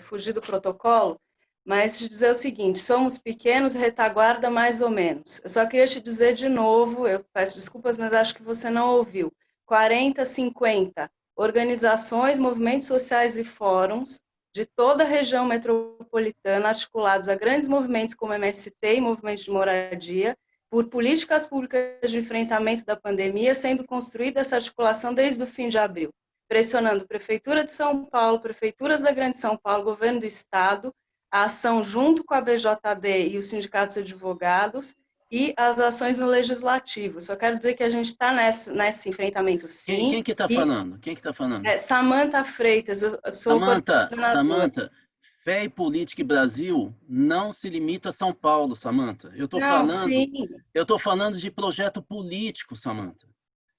fugir do protocolo, mas te dizer o seguinte, somos pequenos, retaguarda mais ou menos. Eu só queria te dizer de novo, eu peço desculpas, mas acho que você não ouviu. 40, 50 organizações, movimentos sociais e fóruns de toda a região metropolitana, articulados a grandes movimentos como MST e movimentos de moradia, por políticas públicas de enfrentamento da pandemia, sendo construída essa articulação desde o fim de abril, pressionando Prefeitura de São Paulo, prefeituras da Grande São Paulo, governo do Estado, a ação junto com a BJD e os sindicatos de advogados e as ações no Legislativo. Só quero dizer que a gente está nesse enfrentamento, sim. Quem que está falando? Quem que está falando? Samantha Freitas. Eu sou Samantha, Fé e Política e Brasil não se limita a São Paulo, Samantha. Eu estou falando de projeto político, Samantha.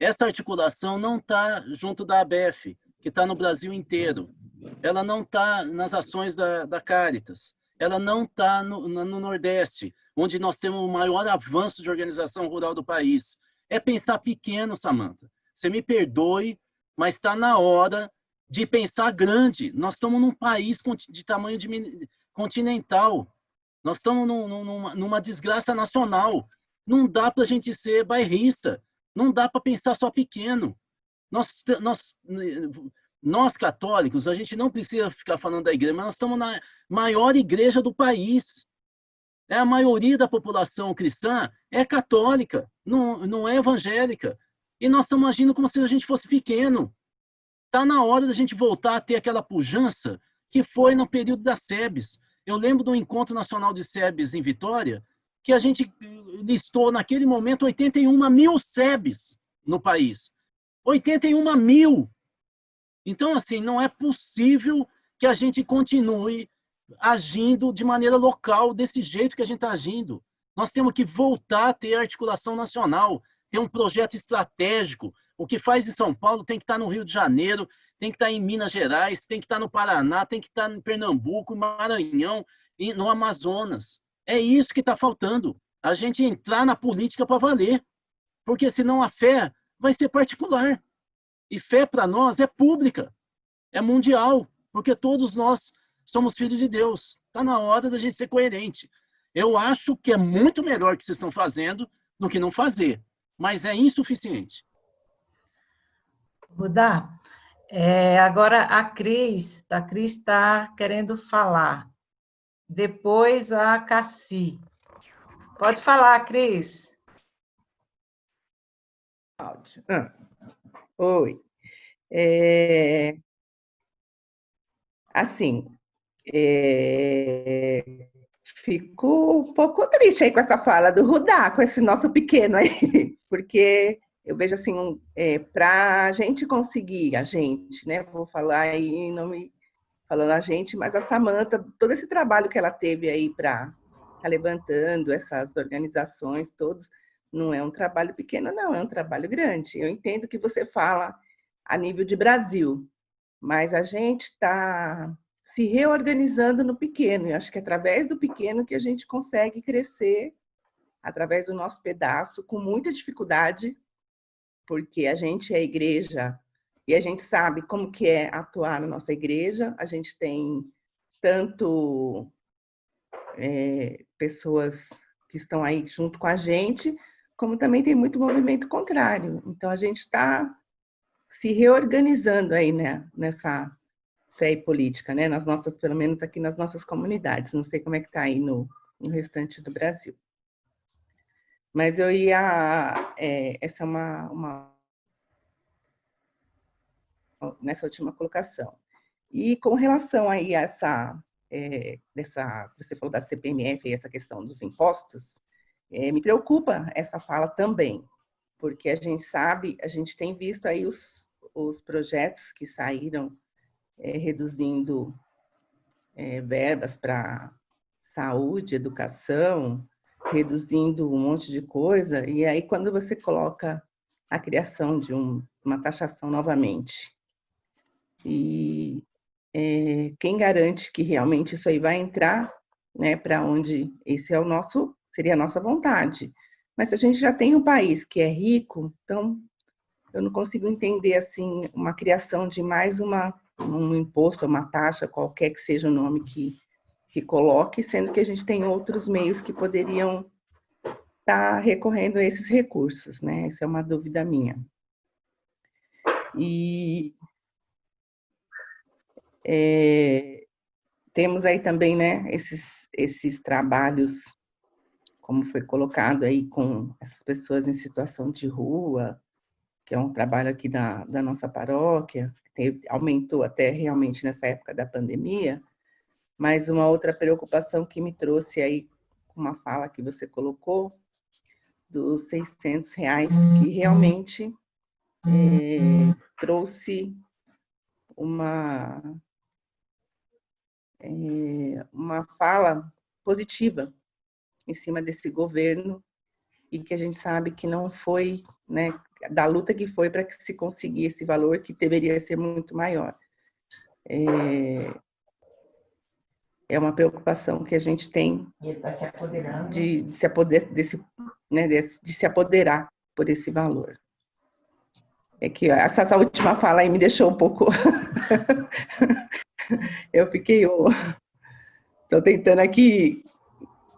Essa articulação não está junto da ABEF, que está no Brasil inteiro. Ela não está nas ações da Caritas. Ela não está no Nordeste, onde nós temos o maior avanço de organização rural do país. É pensar pequeno, Samantha. Você me perdoe, mas está na hora de pensar grande. Nós estamos num país de tamanho continental. Nós estamos numa desgraça nacional. Não dá para a gente ser bairrista. Não dá para pensar só pequeno. Nós, católicos, a gente não precisa ficar falando da igreja, mas nós estamos na maior igreja do país. A maioria da população cristã é católica, não é evangélica. E nós estamos agindo como se a gente fosse pequeno. Está na hora da gente voltar a ter aquela pujança que foi no período das SEBs. Eu lembro do Encontro Nacional de SEBs em Vitória, que a gente listou naquele momento 81 mil SEBs no país. 81 mil! Então, assim, não é possível que a gente continue agindo de maneira local, desse jeito que a gente está agindo. Nós temos que voltar a ter articulação nacional, ter um projeto estratégico. O que faz em São Paulo tem que estar no Rio de Janeiro, tem que estar em Minas Gerais, tem que estar no Paraná, tem que estar em Pernambuco, Maranhão, no Amazonas. É isso que está faltando. A gente entrar na política para valer. Porque senão a fé vai ser particular. E fé para nós é pública, é mundial, porque todos nós somos filhos de Deus. Está na hora da gente ser coerente. Eu acho que é muito melhor o que vocês estão fazendo do que não fazer, mas é insuficiente. Rudá, agora a Cris está querendo falar. Depois a Cassi. Pode falar, Cris. Áudio. Oi. Assim, fico um pouco triste aí com essa fala do Rudá, com esse nosso pequeno aí, porque eu vejo assim, para a gente conseguir, a gente, né? Vou falar aí, não me falando a gente, mas a Samantha, todo esse trabalho que ela teve aí para estar levantando essas organizações, todos, não é um trabalho pequeno, não, é um trabalho grande. Eu entendo que você fala a nível de Brasil, mas a gente está se reorganizando no pequeno, e acho que é através do pequeno que a gente consegue crescer, através do nosso pedaço, com muita dificuldade, porque a gente é igreja, e a gente sabe como que é atuar na nossa igreja, a gente tem tanto pessoas que estão aí junto com a gente, como também tem muito movimento contrário. Então, a gente está se reorganizando aí, né, nessa fé e política, né, nas nossas, pelo menos aqui nas nossas comunidades. Não sei como é que está aí no restante do Brasil. Mas eu ia... essa é nessa última colocação. E com relação aí a essa... você falou da CPMF e essa questão dos impostos, me preocupa essa fala também, porque a gente sabe, a gente tem visto aí os projetos que saíram reduzindo verbas para saúde, educação, reduzindo um monte de coisa, e aí quando você coloca a criação de uma taxação novamente, e quem garante que realmente isso aí vai entrar, né, para onde esse é o nosso, seria a nossa vontade. Mas se a gente já tem um país que é rico, então eu não consigo entender assim uma criação de mais um imposto, uma taxa, qualquer que seja o nome que coloque, sendo que a gente tem outros meios que poderiam estar recorrendo a esses recursos, né? Essa é uma dúvida minha. E temos aí também, né, esses trabalhos, como foi colocado aí com essas pessoas em situação de rua, que é um trabalho aqui da nossa paróquia, que aumentou até realmente nessa época da pandemia, mas uma outra preocupação que me trouxe aí, uma fala que você colocou, dos R$600, que realmente trouxe uma fala positiva em cima desse governo, e que a gente sabe que não foi, né, da luta que foi para que se conseguir esse valor, que deveria ser muito maior. É uma preocupação que a gente tem de se apoderar por esse valor. É que essa última fala aí me deixou um pouco... eu fiquei... Estou tentando aqui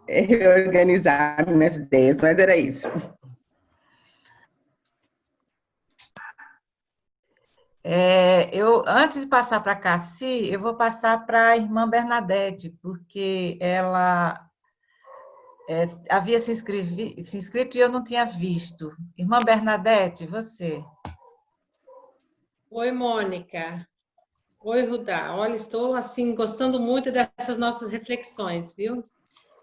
reorganizar minhas ideias, mas era isso. Antes de passar para a Cassi, eu vou passar para a irmã Bernadette, porque ela havia se inscrito e eu não tinha visto. Irmã Bernadette, você. Oi, Mônica. Oi, Rudá. Olha, estou, assim, gostando muito dessas nossas reflexões, viu?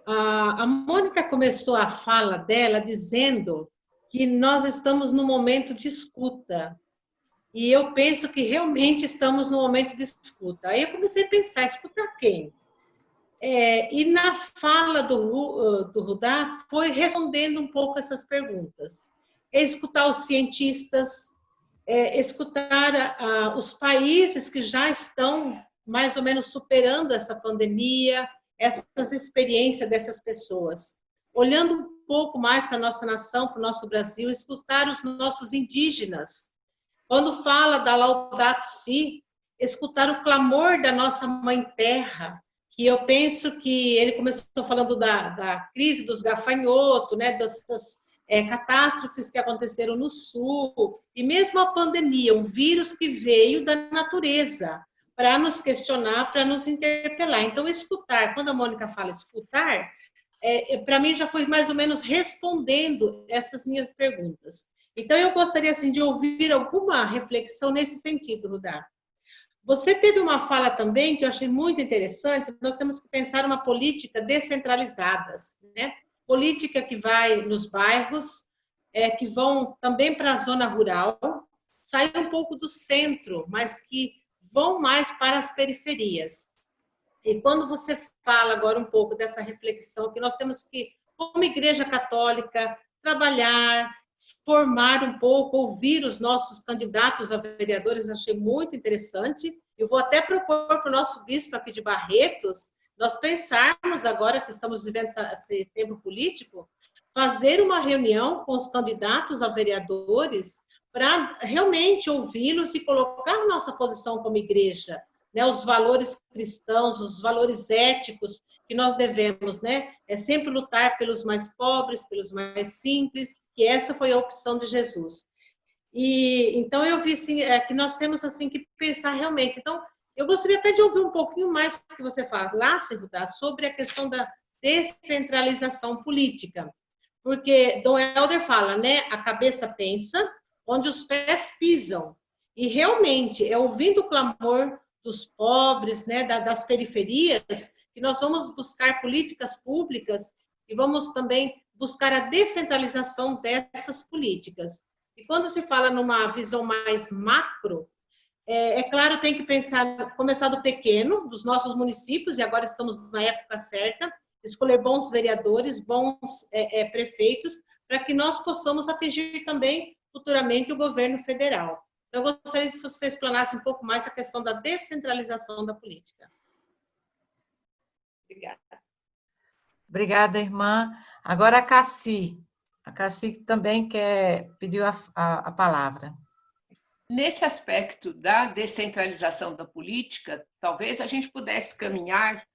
A Mônica começou a fala dela dizendo que nós estamos no momento de escuta. E eu penso que realmente estamos no momento de escuta. Aí eu comecei a pensar, escutar quem? E na fala do Rudá foi respondendo um pouco essas perguntas. Escutar os cientistas, escutar os países que já estão mais ou menos superando essa pandemia, essas experiências dessas pessoas. Olhando um pouco mais para a nossa nação, para o nosso Brasil, escutar os nossos indígenas. Quando fala da Laudato Si, escutar o clamor da nossa Mãe Terra, que eu penso que ele começou falando da crise dos gafanhotos, né, dessas catástrofes que aconteceram no Sul, e mesmo a pandemia, um vírus que veio da natureza, para nos questionar, para nos interpelar. Então, escutar, quando a Mônica fala escutar, para mim já foi mais ou menos respondendo essas minhas perguntas. Então, eu gostaria assim, de ouvir alguma reflexão nesse sentido, Rudá. Você teve uma fala também que eu achei muito interessante, nós temos que pensar uma política descentralizada, né? Política que vai nos bairros, que vão também para a zona rural, sair um pouco do centro, mas que vão mais para as periferias. E quando você fala agora um pouco dessa reflexão, que nós temos que, como Igreja Católica, trabalhar, formar um pouco, ouvir os nossos candidatos a vereadores, achei muito interessante. Eu vou até propor para o nosso bispo aqui de Barretos, nós pensarmos agora que estamos vivendo esse tempo político, fazer uma reunião com os candidatos a vereadores para realmente ouvi-los e colocar nossa posição como igreja, né, os valores cristãos, os valores éticos que nós devemos, né, sempre lutar pelos mais pobres, pelos mais simples, que essa foi a opção de Jesus. E então eu vi assim, que nós temos assim que pensar realmente. Então, eu gostaria até de ouvir um pouquinho mais que você falasse, Rudá, sobre a questão da descentralização política. Porque Dom Helder fala, né, a cabeça pensa, onde os pés pisam. E realmente é ouvindo o clamor dos pobres, né, das periferias, que nós vamos buscar políticas públicas e vamos também buscar a descentralização dessas políticas. E quando se fala numa visão mais macro, claro, tem que pensar, começar do pequeno, dos nossos municípios, e agora estamos na época certa, escolher bons vereadores, bons prefeitos, para que nós possamos atingir também futuramente o governo federal. Então, eu gostaria que você explanasse um pouco mais a questão da descentralização da política. Obrigada. Obrigada, irmã. Agora a Cassi. A Cassi também pediu a palavra. Nesse aspecto da descentralização da política, talvez a gente pudesse caminhar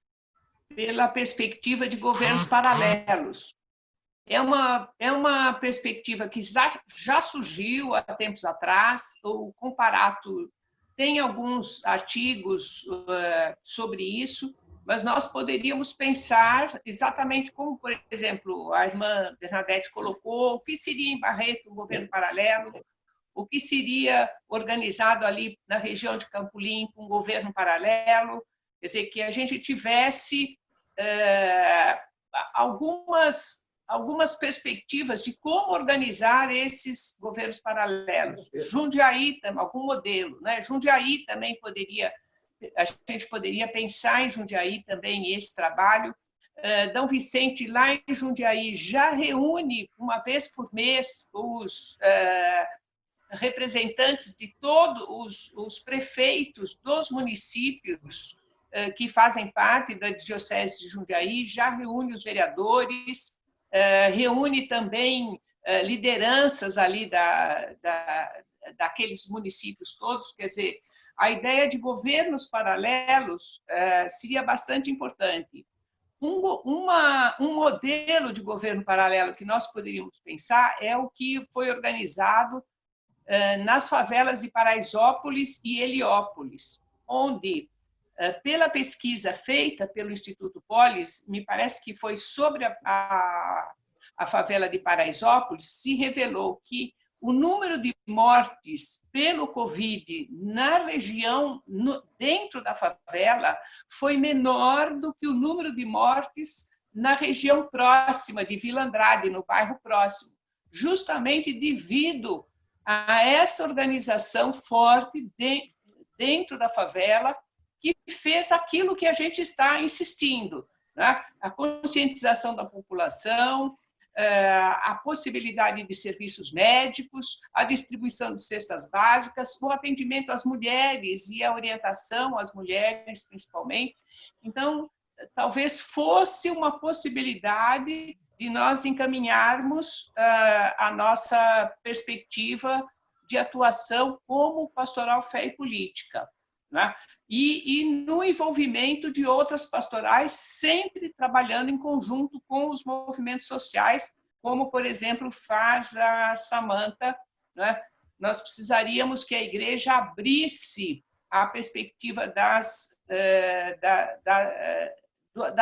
pela perspectiva de governos paralelos. É uma perspectiva que já surgiu há tempos atrás. O Comparato tem alguns artigos sobre isso, mas nós poderíamos pensar exatamente como, por exemplo, a irmã Bernadette colocou, o que seria em Barreto um governo paralelo, o que seria organizado ali na região de Campo Limpo um governo paralelo, quer dizer, que a gente tivesse algumas perspectivas de como organizar esses governos paralelos. Jundiaí, algum modelo, né? Jundiaí também a gente poderia pensar em Jundiaí também esse trabalho. Dom Vicente, lá em Jundiaí, já reúne uma vez por mês os representantes de todos os prefeitos dos municípios que fazem parte da Diocese de Jundiaí, já reúne os vereadores, reúne também lideranças ali daqueles municípios todos. Quer dizer, a ideia de governos paralelos seria bastante importante. Um modelo de governo paralelo que nós poderíamos pensar é o que foi organizado nas favelas de Paraisópolis e Heliópolis, onde, pela pesquisa feita pelo Instituto Polis, me parece que foi sobre a favela de Paraisópolis, se revelou que o número de mortes pelo Covid na região, dentro da favela, foi menor do que o número de mortes na região próxima de Vila Andrade, no bairro próximo, justamente devido a essa organização forte dentro da favela, que fez aquilo que a gente está insistindo, né? A conscientização da população, a possibilidade de serviços médicos, a distribuição de cestas básicas, o atendimento às mulheres e a orientação às mulheres, principalmente. Então, talvez fosse uma possibilidade de nós encaminharmos a nossa perspectiva de atuação como pastoral fé e política, né? E no envolvimento de outras pastorais, sempre trabalhando em conjunto com os movimentos sociais, como, por exemplo, faz a Samantha, né? Nós precisaríamos que a igreja abrisse a perspectiva da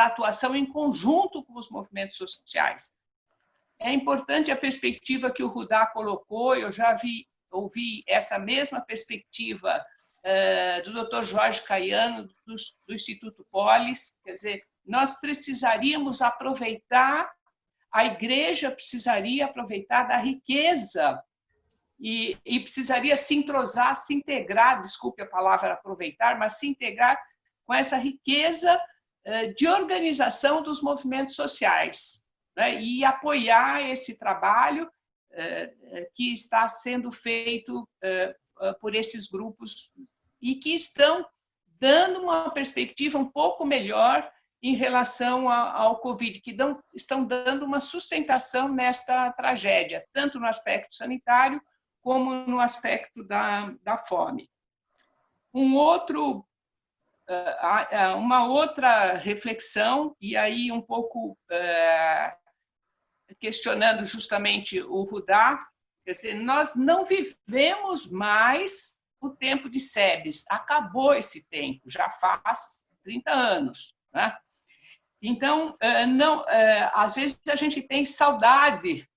atuação em conjunto com os movimentos sociais. É importante a perspectiva que o Rudá colocou, eu já ouvi essa mesma perspectiva do Dr. Jorge Caiano, do Instituto Polis. Quer dizer, nós precisaríamos aproveitar, a igreja precisaria aproveitar da riqueza e precisaria se entrosar, se integrar, desculpe a palavra aproveitar, mas se integrar com essa riqueza de organização dos movimentos sociais, né? E apoiar esse trabalho que está sendo feito por esses grupos e que estão dando uma perspectiva um pouco melhor em relação ao Covid, que estão dando uma sustentação nesta tragédia, tanto no aspecto sanitário como no aspecto da fome. Uma outra reflexão, e aí um pouco questionando justamente o Rudá, quer dizer, nós não vivemos mais o tempo de Sebes, acabou esse tempo, já faz 30 anos, né? Então, às vezes a gente tem saudade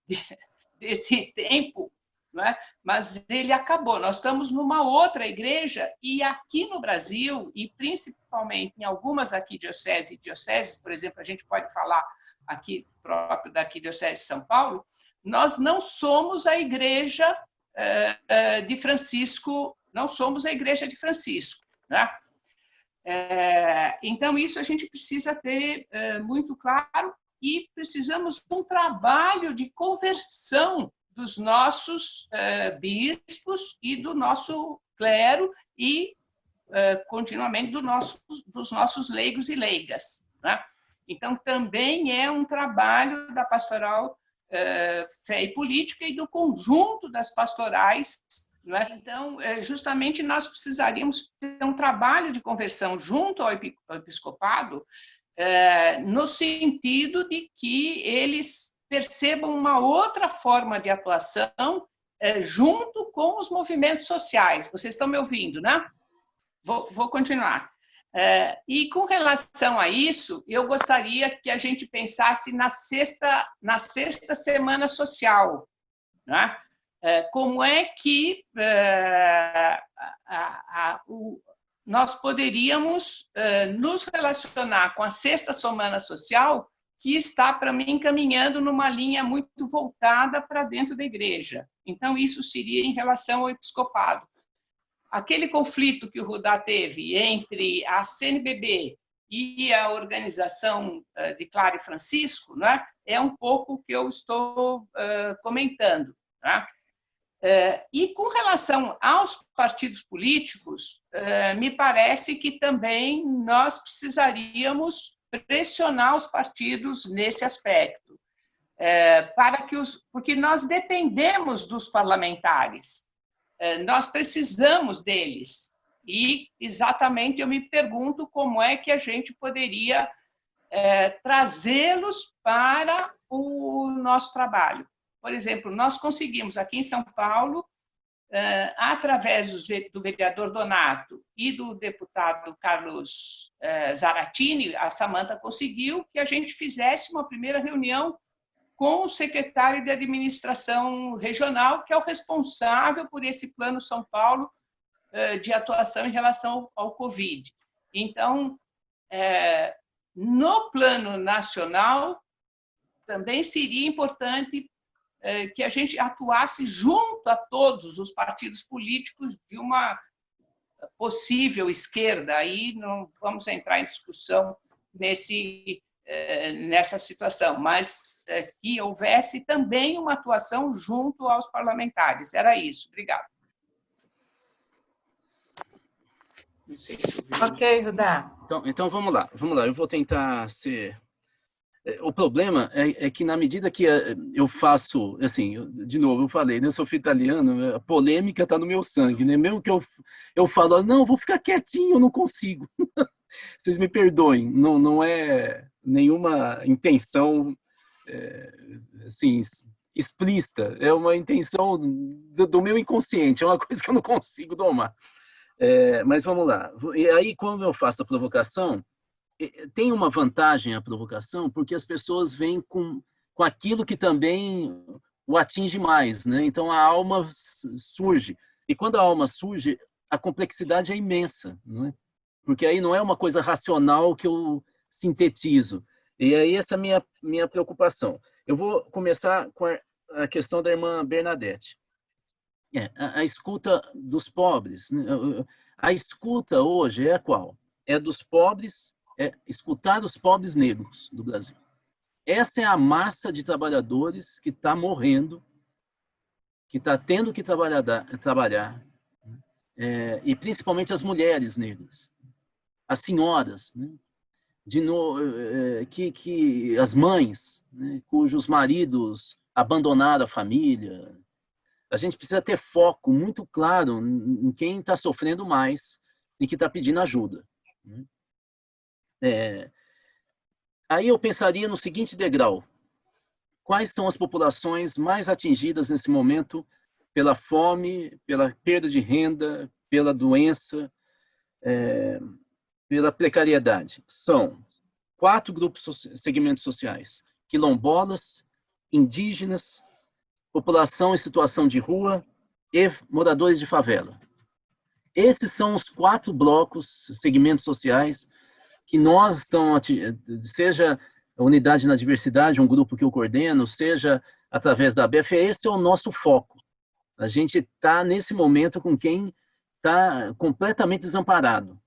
desse tempo, né? Mas ele acabou. Nós estamos numa outra igreja, e aqui no Brasil, e principalmente em algumas arquidioceses, por exemplo, a gente pode falar aqui próprio da Arquidiocese de São Paulo, nós não somos a igreja de Francisco, não somos a igreja de Francisco, né? Então, isso a gente precisa ter muito claro, e precisamos de um trabalho de conversão dos nossos bispos e do nosso clero e, continuamente, dos nossos leigos e leigas, né? Então, também é um trabalho da pastoral fé e política e do conjunto das pastorais, né? Então, justamente, nós precisaríamos ter um trabalho de conversão junto ao episcopado, no sentido de que eles percebam uma outra forma de atuação junto com os movimentos sociais. Vocês estão me ouvindo, né? Vou continuar. E com relação a isso, eu gostaria que a gente pensasse na sexta semana social, né? Como é que nós poderíamos nos relacionar com a sexta semana social, que está, para mim, caminhando numa linha muito voltada para dentro da igreja. Então, isso seria em relação ao episcopado. Aquele conflito que o Rudá teve entre a CNBB e a organização de Clara e Francisco, né, é um pouco o que eu estou comentando, né? E com relação aos partidos políticos, me parece que também nós precisaríamos pressionar os partidos nesse aspecto, porque nós dependemos dos parlamentares, nós precisamos deles, e exatamente eu me pergunto como é que a gente poderia trazê-los para o nosso trabalho. Por exemplo, nós conseguimos aqui em São Paulo, através do vereador Donato e do deputado Carlos Zaratini, a Samanta conseguiu que a gente fizesse uma primeira reunião com o secretário de administração regional, que é o responsável por esse Plano São Paulo de atuação em relação ao Covid. Então, no plano nacional, também seria importante que a gente atuasse junto a todos os partidos políticos de uma possível esquerda. Aí não vamos entrar em discussão nessa situação, mas que houvesse também uma atuação junto aos parlamentares. Era isso. Obrigada. Ok, Rudá. Então vamos lá. Eu vou tentar ser... O problema é que, na medida que eu faço, assim, de novo, eu falei, né, eu sou italiano, a polêmica está no meu sangue, né? Mesmo que eu falo, não, vou ficar quietinho, eu não consigo. Vocês me perdoem, não é nenhuma intenção assim, explícita, é uma intenção do meu inconsciente, é uma coisa que eu não consigo domar. Mas vamos lá. E aí, quando eu faço a provocação, tem uma vantagem a provocação, porque as pessoas vêm com aquilo que também o atinge mais, né? Então a alma surge. E quando a alma surge, a complexidade é imensa, não é? Porque aí não é uma coisa racional que eu sintetizo. E aí essa é a minha preocupação. Eu vou começar com a questão da irmã Bernadette. A escuta dos pobres. Né? A escuta hoje é qual? É dos pobres, escutar os pobres negros do Brasil. Essa é a massa de trabalhadores que está morrendo, que está tendo que trabalhar, e principalmente as mulheres negras, as senhoras, né? As mães, né? Cujos maridos abandonaram a família. A gente precisa ter foco muito claro em quem está sofrendo mais e que está pedindo ajuda. Né? Aí eu pensaria no seguinte degrau: quais são as populações mais atingidas nesse momento pela fome, pela perda de renda, pela doença, pela precariedade? São 4 segmentos sociais: quilombolas, indígenas, população em situação de rua e moradores de favela. Esses são os 4 blocos, segmentos sociais que nós estamos, seja a Unidade na Diversidade, um grupo que eu coordeno, seja através da ABEF, esse é o nosso foco. A gente está, nesse momento, com quem está completamente desamparado.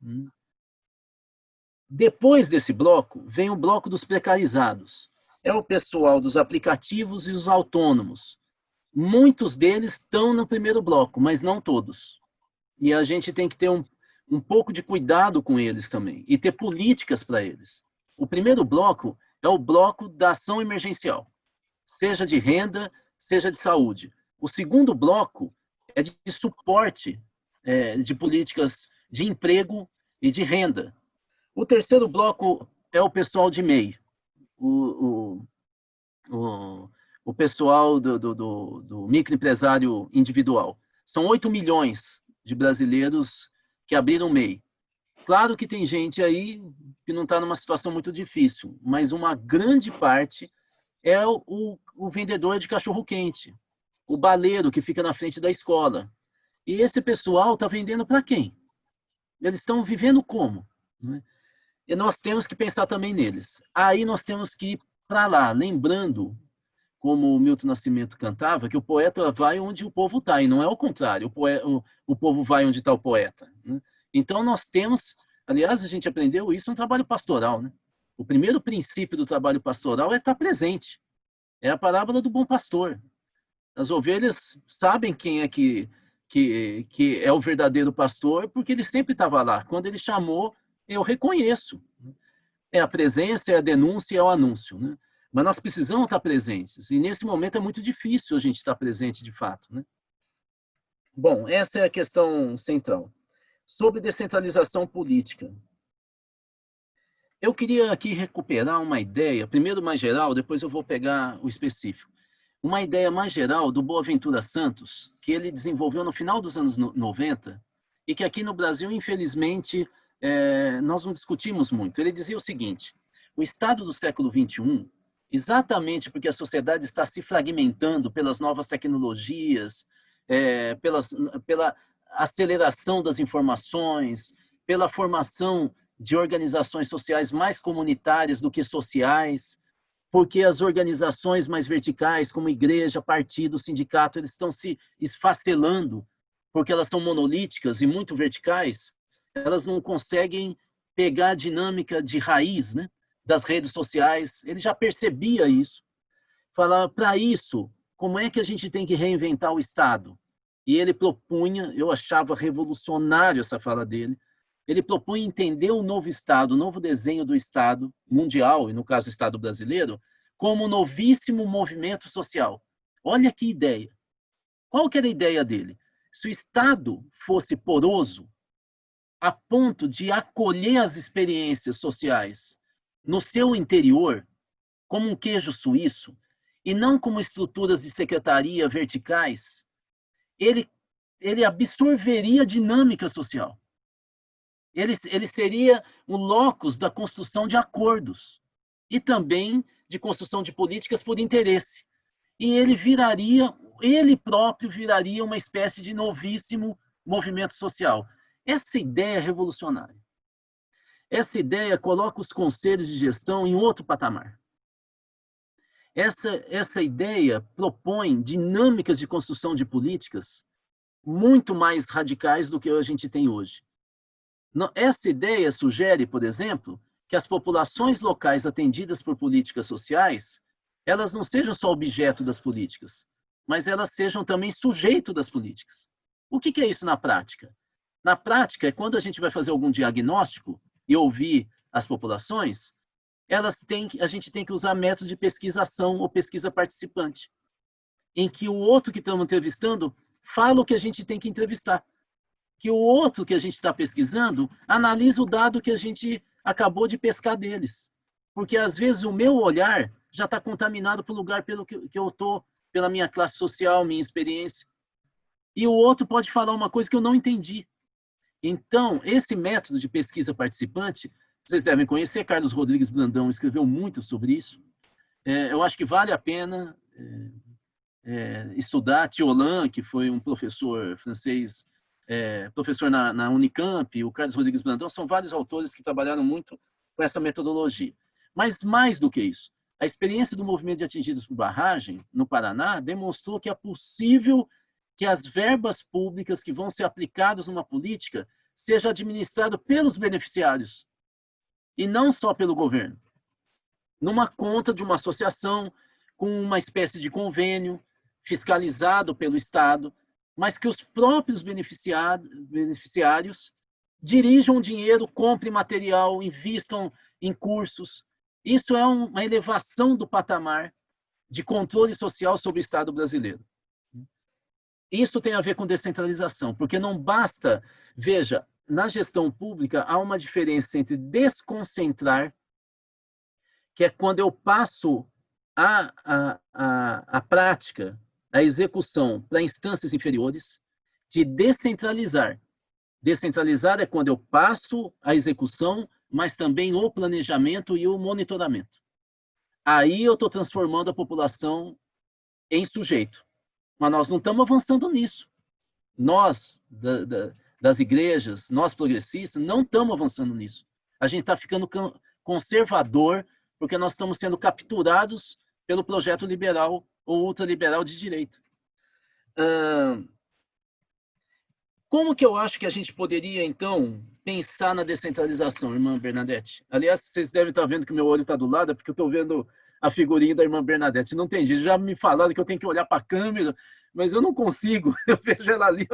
Depois desse bloco, vem o bloco dos precarizados. É o pessoal dos aplicativos e os autônomos. Muitos deles estão no primeiro bloco, mas não todos. E a gente tem que ter um pouco de cuidado com eles também, e ter políticas para eles. O primeiro bloco é o bloco da ação emergencial, seja de renda, seja de saúde. O segundo bloco é de suporte de políticas de emprego e de renda. O terceiro bloco é o pessoal de MEI, o pessoal do microempresário individual. São 8 milhões de brasileiros que abriram MEI. Claro que tem gente aí que não está numa situação muito difícil, mas uma grande parte é o vendedor de cachorro-quente, o baleiro que fica na frente da escola. E esse pessoal está vendendo para quem? Eles estão vivendo como? Né? E nós temos que pensar também neles. Aí nós temos que ir para lá, lembrando, como o Milton Nascimento cantava, que o poeta vai onde o povo está, e não é o contrário, o povo vai onde está o poeta. Né? Então nós temos, aliás, a gente aprendeu isso no trabalho pastoral. Né? O primeiro princípio do trabalho pastoral é estar presente. É a parábola do bom pastor. As ovelhas sabem quem é que é o verdadeiro pastor, porque ele sempre estava lá. Quando ele chamou, eu reconheço. É a presença, é a denúncia, é o anúncio. Né? Mas nós precisamos estar presentes. E nesse momento é muito difícil a gente estar presente de fato. Né? Bom, essa é a questão central. Sobre descentralização política. Eu queria aqui recuperar uma ideia, primeiro mais geral, depois eu vou pegar o específico. Uma ideia mais geral do Boaventura Santos, que ele desenvolveu no final dos anos 90, e que aqui no Brasil, infelizmente, nós não discutimos muito. Ele dizia o seguinte: o Estado do século XXI, exatamente porque a sociedade está se fragmentando pelas novas tecnologias, pela aceleração das informações, pela formação de organizações sociais mais comunitárias do que sociais, porque as organizações mais verticais, como igreja, partido, sindicato, eles estão se esfacelando, porque elas são monolíticas e muito verticais, elas não conseguem pegar a dinâmica de raiz, né, das redes sociais. Ele já percebia isso. Falava, para isso, como é que a gente tem que reinventar o Estado? E ele propunha, eu achava revolucionário essa fala dele, ele propunha entender o novo Estado, o novo desenho do Estado mundial, e no caso o Estado brasileiro, como um novíssimo movimento social. Olha que ideia. Qual que era a ideia dele? Se o Estado fosse poroso, a ponto de acolher as experiências sociais no seu interior, como um queijo suíço, e não como estruturas de secretaria verticais, ele absorveria a dinâmica social. Ele seria o locus da construção de acordos e também de construção de políticas por interesse. E ele próprio viraria uma espécie de novíssimo movimento social. Essa ideia é revolucionária. Essa ideia coloca os conselhos de gestão em outro patamar. Essa ideia propõe dinâmicas de construção de políticas muito mais radicais do que a gente tem hoje. Essa ideia sugere, por exemplo, que as populações locais atendidas por políticas sociais, elas não sejam só objeto das políticas, mas elas sejam também sujeito das políticas. O que é isso na prática? Na prática, é quando a gente vai fazer algum diagnóstico e ouvir as populações, a gente tem que usar método de pesquisação ou pesquisa participante, em que o outro que estamos entrevistando fala o que a gente tem que entrevistar, que o outro que a gente está pesquisando analisa o dado que a gente acabou de pescar deles. Porque, às vezes, o meu olhar já está contaminado pelo lugar pelo que eu estou, pela minha classe social, minha experiência. E o outro pode falar uma coisa que eu não entendi. Então, esse método de pesquisa participante, vocês devem conhecer, Carlos Rodrigues Brandão escreveu muito sobre isso. Eu acho que vale a pena estudar. Thiolan, que foi um professor francês, professor na Unicamp, o Carlos Rodrigues Brandão, são vários autores que trabalharam muito com essa metodologia. Mas mais do que isso, a experiência do movimento de atingidos por barragem no Paraná demonstrou que é possível que as verbas públicas que vão ser aplicadas numa política seja administrado pelos beneficiários e não só pelo governo, numa conta de uma associação com uma espécie de convênio fiscalizado pelo Estado, mas que os próprios beneficiários dirijam o dinheiro, comprem material, invistam em cursos. Isso é uma elevação do patamar de controle social sobre o Estado brasileiro. Isso tem a ver com descentralização, porque não basta, veja, na gestão pública há uma diferença entre desconcentrar, que é quando eu passo a prática, a execução para instâncias inferiores, de descentralizar. Descentralizar é quando eu passo a execução, mas também o planejamento e o monitoramento. Aí eu estou transformando a população em sujeito. Mas nós não estamos avançando nisso. Nós, das igrejas, nós progressistas, não estamos avançando nisso. A gente está ficando conservador porque nós estamos sendo capturados pelo projeto liberal ou ultraliberal de direita. Como que eu acho que a gente poderia, então, pensar na descentralização, irmã Bernadette? Aliás, vocês devem estar vendo que meu olho está do lado, é porque eu estou vendo a figurinha da irmã Bernadette. Não tem jeito, já me falaram que eu tenho que olhar para a câmera, mas eu não consigo, eu vejo ela ali.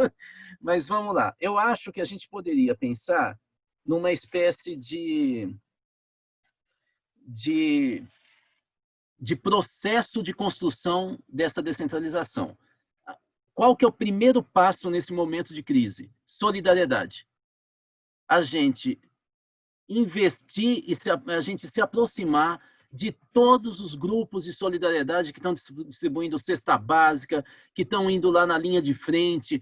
Mas vamos lá. Eu acho que a gente poderia pensar numa espécie de processo de construção dessa descentralização. Qual que é o primeiro passo nesse momento de crise? Solidariedade. A gente investir e a gente se aproximar de todos os grupos de solidariedade que estão distribuindo cesta básica, que estão indo lá na linha de frente,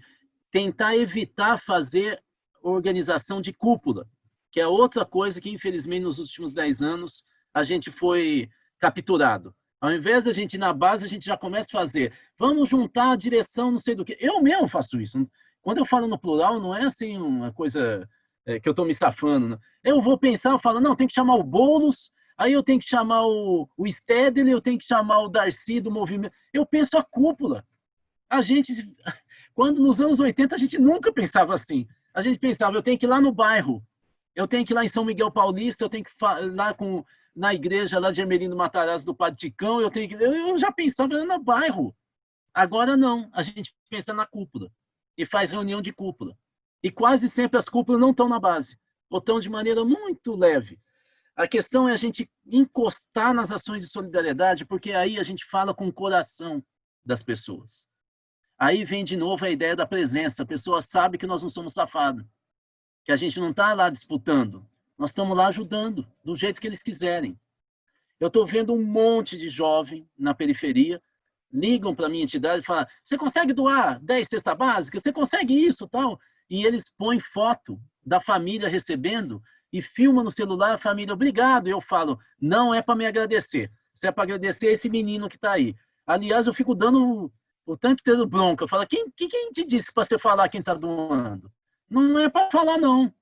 tentar evitar fazer organização de cúpula, que é outra coisa que, infelizmente, nos últimos 10 anos, a gente foi capturado. Ao invés de a gente ir na base, a gente já começa a fazer. Vamos juntar a direção, não sei do que. Eu mesmo faço isso. Quando eu falo no plural, não é assim uma coisa que eu estou me safando. Não. Eu vou pensar, eu falo, não, tem que chamar o Boulos, aí eu tenho que chamar o Stedley, eu tenho que chamar o Darcy do movimento. Eu penso a cúpula. A gente, quando nos anos 80, a gente nunca pensava assim. A gente pensava, eu tenho que ir lá no bairro, eu tenho que ir lá em São Miguel Paulista, eu tenho que ir lá na igreja lá de Hermelino Matarazzo do Padre Ticão, eu já pensava no bairro. Agora não, a gente pensa na cúpula e faz reunião de cúpula. E quase sempre as cúpulas não estão na base, ou estão de maneira muito leve. A questão é a gente encostar nas ações de solidariedade, porque aí a gente fala com o coração das pessoas. Aí vem de novo a ideia da presença. A pessoa sabe que nós não somos safados, que a gente não está lá disputando. Nós estamos lá ajudando, do jeito que eles quiserem. Eu estou vendo um monte de jovem na periferia, ligam para a minha entidade e falam, você consegue doar 10 cestas básicas? Você consegue isso tal? E eles põem foto da família recebendo e filmam no celular a família, obrigado. Eu falo, não é para me agradecer. Se é para agradecer esse menino que está aí. Aliás, eu fico dando o tempo inteiro bronca. Eu falo, quem te disse para você falar quem está doando? Não é para falar, não.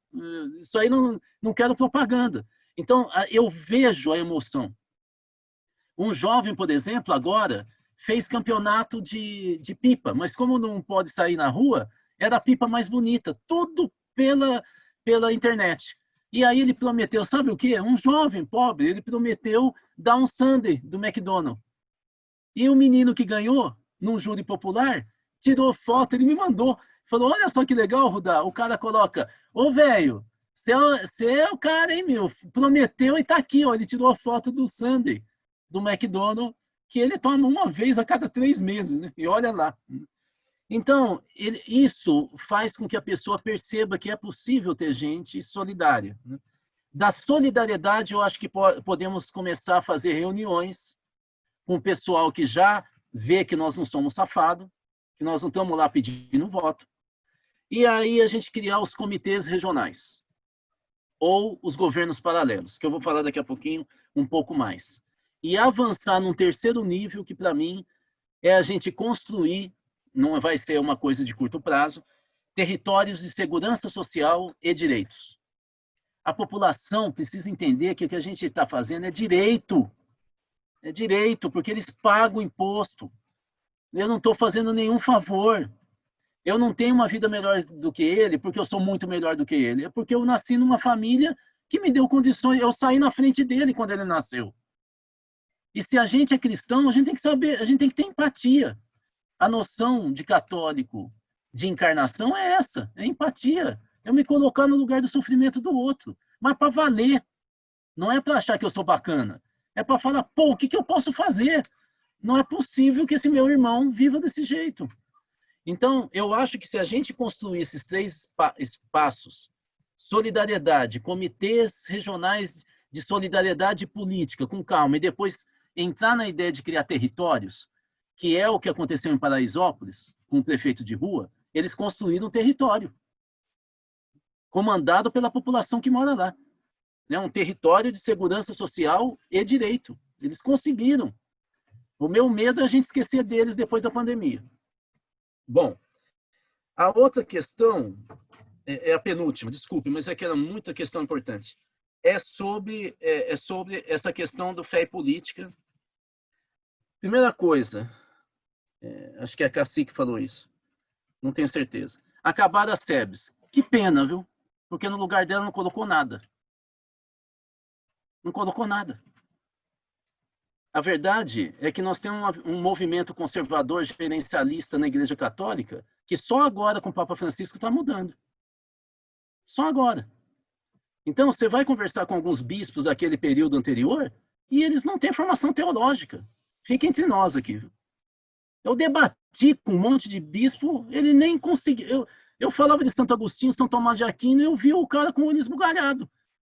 Isso aí não quero propaganda. Então, eu vejo a emoção. Um jovem, por exemplo, agora, fez campeonato de pipa, mas como não pode sair na rua, era a pipa mais bonita, tudo pela internet. E aí ele prometeu, sabe o quê? Um jovem pobre, ele prometeu dar um sundae do McDonald's. E o menino que ganhou, num júri popular, tirou foto, ele me mandou. Falou, olha só que legal, Rudá. O cara coloca, ô velho, você é o cara, hein, meu? Prometeu e tá aqui, ó. Ele tirou a foto do sundae do McDonald's, que ele toma uma vez a cada 3 meses, né? E olha lá. Então, isso faz com que a pessoa perceba que é possível ter gente solidária. Né? Da solidariedade, eu acho que podemos começar a fazer reuniões com o pessoal que já vê que nós não somos safados, que nós não estamos lá pedindo voto. E aí a gente criar os comitês regionais ou os governos paralelos, que eu vou falar daqui a pouquinho um pouco mais. E avançar num terceiro nível, que para mim é a gente construir, não vai ser uma coisa de curto prazo, territórios de segurança social e direitos. A população precisa entender que o que a gente está fazendo é direito. É direito, porque eles pagam imposto. Eu não estou fazendo nenhum favor. Eu não tenho uma vida melhor do que ele, porque eu sou muito melhor do que ele. É porque eu nasci numa família que me deu condições. Eu saí na frente dele quando ele nasceu. E se a gente é cristão, a gente tem que saber, a gente tem que ter empatia. A noção de católico, de encarnação é essa, é empatia. Eu me colocar no lugar do sofrimento do outro. Mas para valer. Não é para achar que eu sou bacana. É para falar, pô, o que eu posso fazer? Não é possível que esse meu irmão viva desse jeito. Então, eu acho que se a gente construir esses 3 espaços, solidariedade, comitês regionais de solidariedade política, com calma, e depois entrar na ideia de criar territórios, que é o que aconteceu em Paraisópolis, com o prefeito de rua, eles construíram um território, comandado pela população que mora lá. Né? Um território de segurança social e direito. Eles conseguiram. O meu medo é a gente esquecer deles depois da pandemia. Bom, a outra questão, é a penúltima, desculpe, mas é que era muita questão importante. É sobre essa questão do fé e política. Primeira coisa, acho que a Cacique falou isso, não tenho certeza. Acabar as SEBs. Que pena, viu? Porque no lugar dela não colocou nada. Não colocou nada. A verdade é que nós temos um movimento conservador gerencialista na Igreja Católica que só agora, com o Papa Francisco, está mudando. Só agora. Então, você vai conversar com alguns bispos daquele período anterior e eles não têm formação teológica. Fica entre nós aqui. Viu? Eu debati com um monte de bispo, ele nem conseguiu. Eu falava de Santo Agostinho, São Tomás de Aquino, e eu vi o cara com o olho esbugalhado.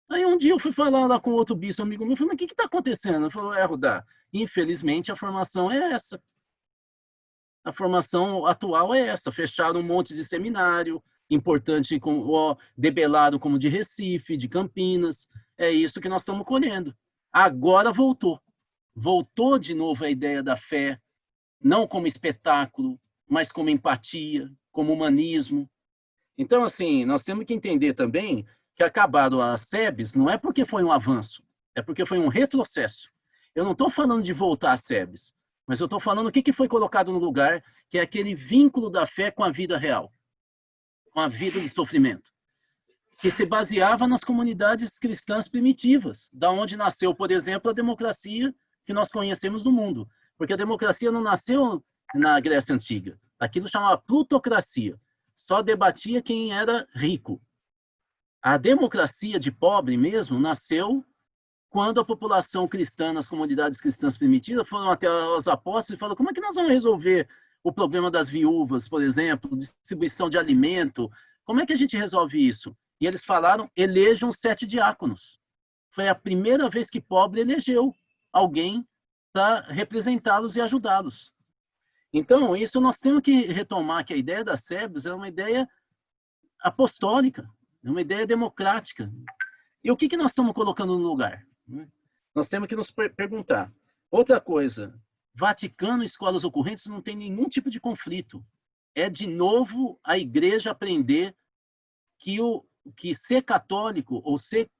Aí um dia eu fui falar lá com outro bispo, amigo meu, eu falei, mas o que está acontecendo? Ele falou, Rudá, infelizmente a formação é essa. A formação atual é essa, fecharam um monte de seminário, importante, debelado como de Recife, de Campinas, é isso que nós estamos colhendo. Agora voltou. Voltou de novo a ideia da fé, não como espetáculo, mas como empatia, como humanismo. Então, assim, nós temos que entender também que acabaram as SEBs não é porque foi um avanço, é porque foi um retrocesso. Eu não estou falando de voltar às SEBs, mas eu estou falando o que foi colocado no lugar, que é aquele vínculo da fé com a vida real, com a vida de sofrimento, que se baseava nas comunidades cristãs primitivas, da onde nasceu, por exemplo, a democracia que nós conhecemos no mundo. Porque a democracia não nasceu na Grécia Antiga. Aquilo chamava plutocracia. Só debatia quem era rico. A democracia de pobre mesmo nasceu quando a população cristã, nas comunidades cristãs primitivas, foram até os apóstolos e falaram, como é que nós vamos resolver o problema das viúvas, por exemplo, distribuição de alimento? Como é que a gente resolve isso? E eles falaram, elejam 7 diáconos. Foi a primeira vez que pobre elegeu alguém para representá-los e ajudá-los. Então, isso nós temos que retomar, que a ideia das SEBs é uma ideia apostólica, é uma ideia democrática. E o que nós estamos colocando no lugar? Nós temos que nos perguntar. Outra coisa, Vaticano e escolas ocorrentes não tem nenhum tipo de conflito. É, de novo, a igreja aprender que ser católico ou ser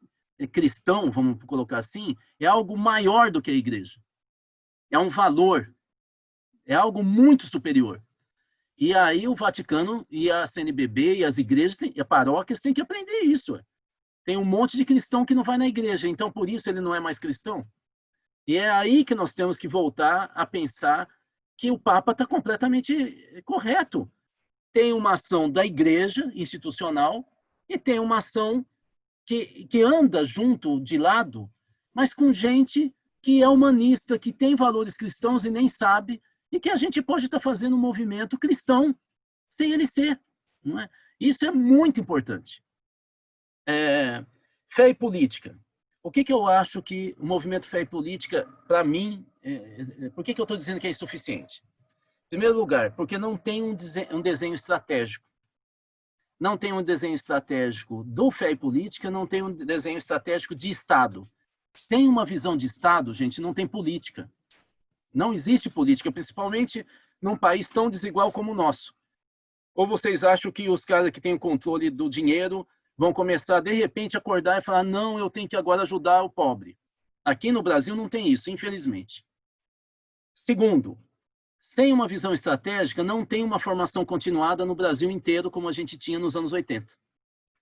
cristão, vamos colocar assim, é algo maior do que a igreja. É um valor. É algo muito superior. E aí o Vaticano e a CNBB e as igrejas e as paróquias têm que aprender isso. Tem um monte de cristão que não vai na igreja, então por isso ele não é mais cristão. E é aí que nós temos que voltar a pensar que o Papa está completamente correto. Tem uma ação da igreja institucional e tem uma ação que anda junto, de lado, mas com gente que é humanista, que tem valores cristãos e nem sabe, e que a gente pode estar fazendo um movimento cristão sem ele ser. Não é? Isso é muito importante. Fé e política. O que eu acho que o movimento Fé e Política, para mim, por que eu estou dizendo que é insuficiente? Em primeiro lugar, porque não tem um desenho estratégico. Não tem um desenho estratégico do Fé e Política, não tem um desenho estratégico de Estado. Sem uma visão de Estado, gente, não tem política. Não existe política, principalmente num país tão desigual como o nosso. Ou vocês acham que os caras que têm o controle do dinheiro vão começar, de repente, a acordar e falar, não, eu tenho que agora ajudar o pobre. Aqui no Brasil não tem isso, infelizmente. Segundo, sem uma visão estratégica, não tem uma formação continuada no Brasil inteiro, como a gente tinha nos anos 80.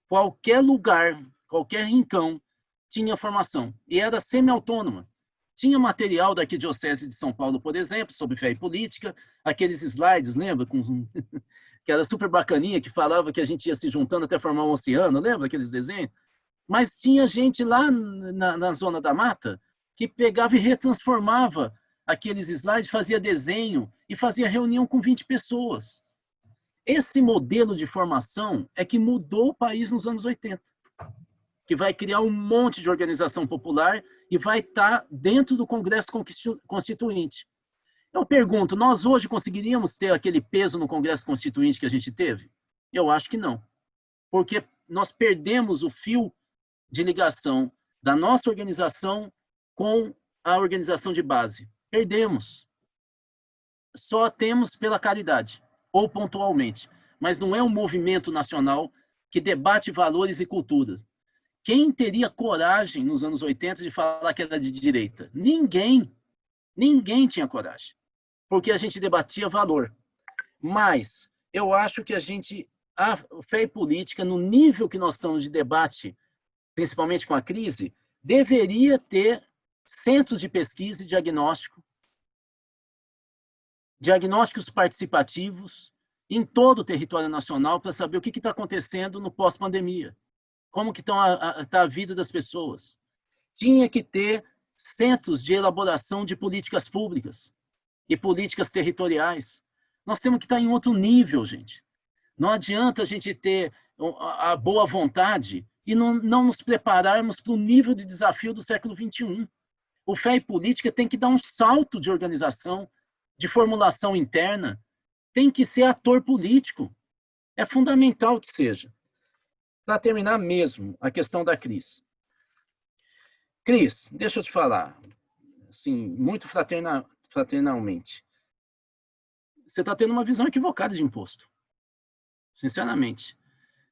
Qualquer lugar, qualquer rincão, tinha formação. E era semi-autônoma. Tinha material da Arquidiocese de São Paulo, por exemplo, sobre fé e política, aqueles slides, lembra? Que era super bacaninha, que falava que a gente ia se juntando até formar um oceano, lembra aqueles desenhos? Mas tinha gente lá na zona da mata que pegava e retransformava aqueles slides, fazia desenho e fazia reunião com 20 pessoas. Esse modelo de formação é que mudou o país nos anos 80, que vai criar um monte de organização popular e vai estar dentro do Congresso Constituinte. Eu pergunto, nós hoje conseguiríamos ter aquele peso no Congresso Constituinte que a gente teve? Eu acho que não. Porque nós perdemos o fio de ligação da nossa organização com a organização de base. Perdemos. Só temos pela caridade, ou pontualmente. Mas não é um movimento nacional que debate valores e culturas. Quem teria coragem nos anos 80 de falar que era de direita? Ninguém. Ninguém tinha coragem. Porque a gente debatia valor. Mas eu acho que a fé e política, no nível que nós estamos de debate, principalmente com a crise, deveria ter centros de pesquisa e diagnóstico, diagnósticos participativos em todo o território nacional para saber o que está acontecendo no pós-pandemia, como que está a vida das pessoas. Tinha que ter centros de elaboração de políticas públicas e políticas territoriais. Nós temos que estar em outro nível, gente. Não adianta a gente ter a boa vontade e não nos prepararmos para o nível de desafio do século XXI. O Fé e Política tem que dar um salto de organização, de formulação interna, tem que ser ator político. É fundamental que seja. Para terminar mesmo, a questão da Cris. Cris, deixa eu te falar, assim, muito fraternalmente. Você está tendo uma visão equivocada de imposto. Sinceramente.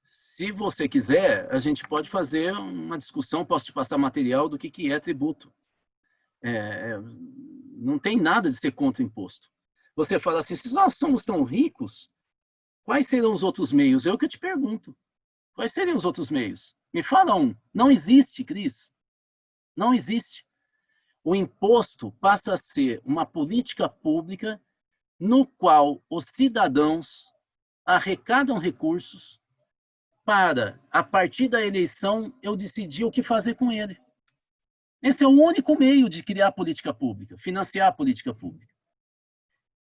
Se você quiser, a gente pode fazer uma discussão, posso te passar material do que é tributo. Não tem nada de ser contra imposto. Você fala assim, se nós somos tão ricos, quais serão os outros meios? Eu que te pergunto. Quais seriam os outros meios? Me fala um. Não existe, Cris. Não existe. O imposto passa a ser uma política pública no qual os cidadãos arrecadam recursos para, a partir da eleição, eu decidir o que fazer com ele. Esse é o único meio de criar política pública, financiar a política pública.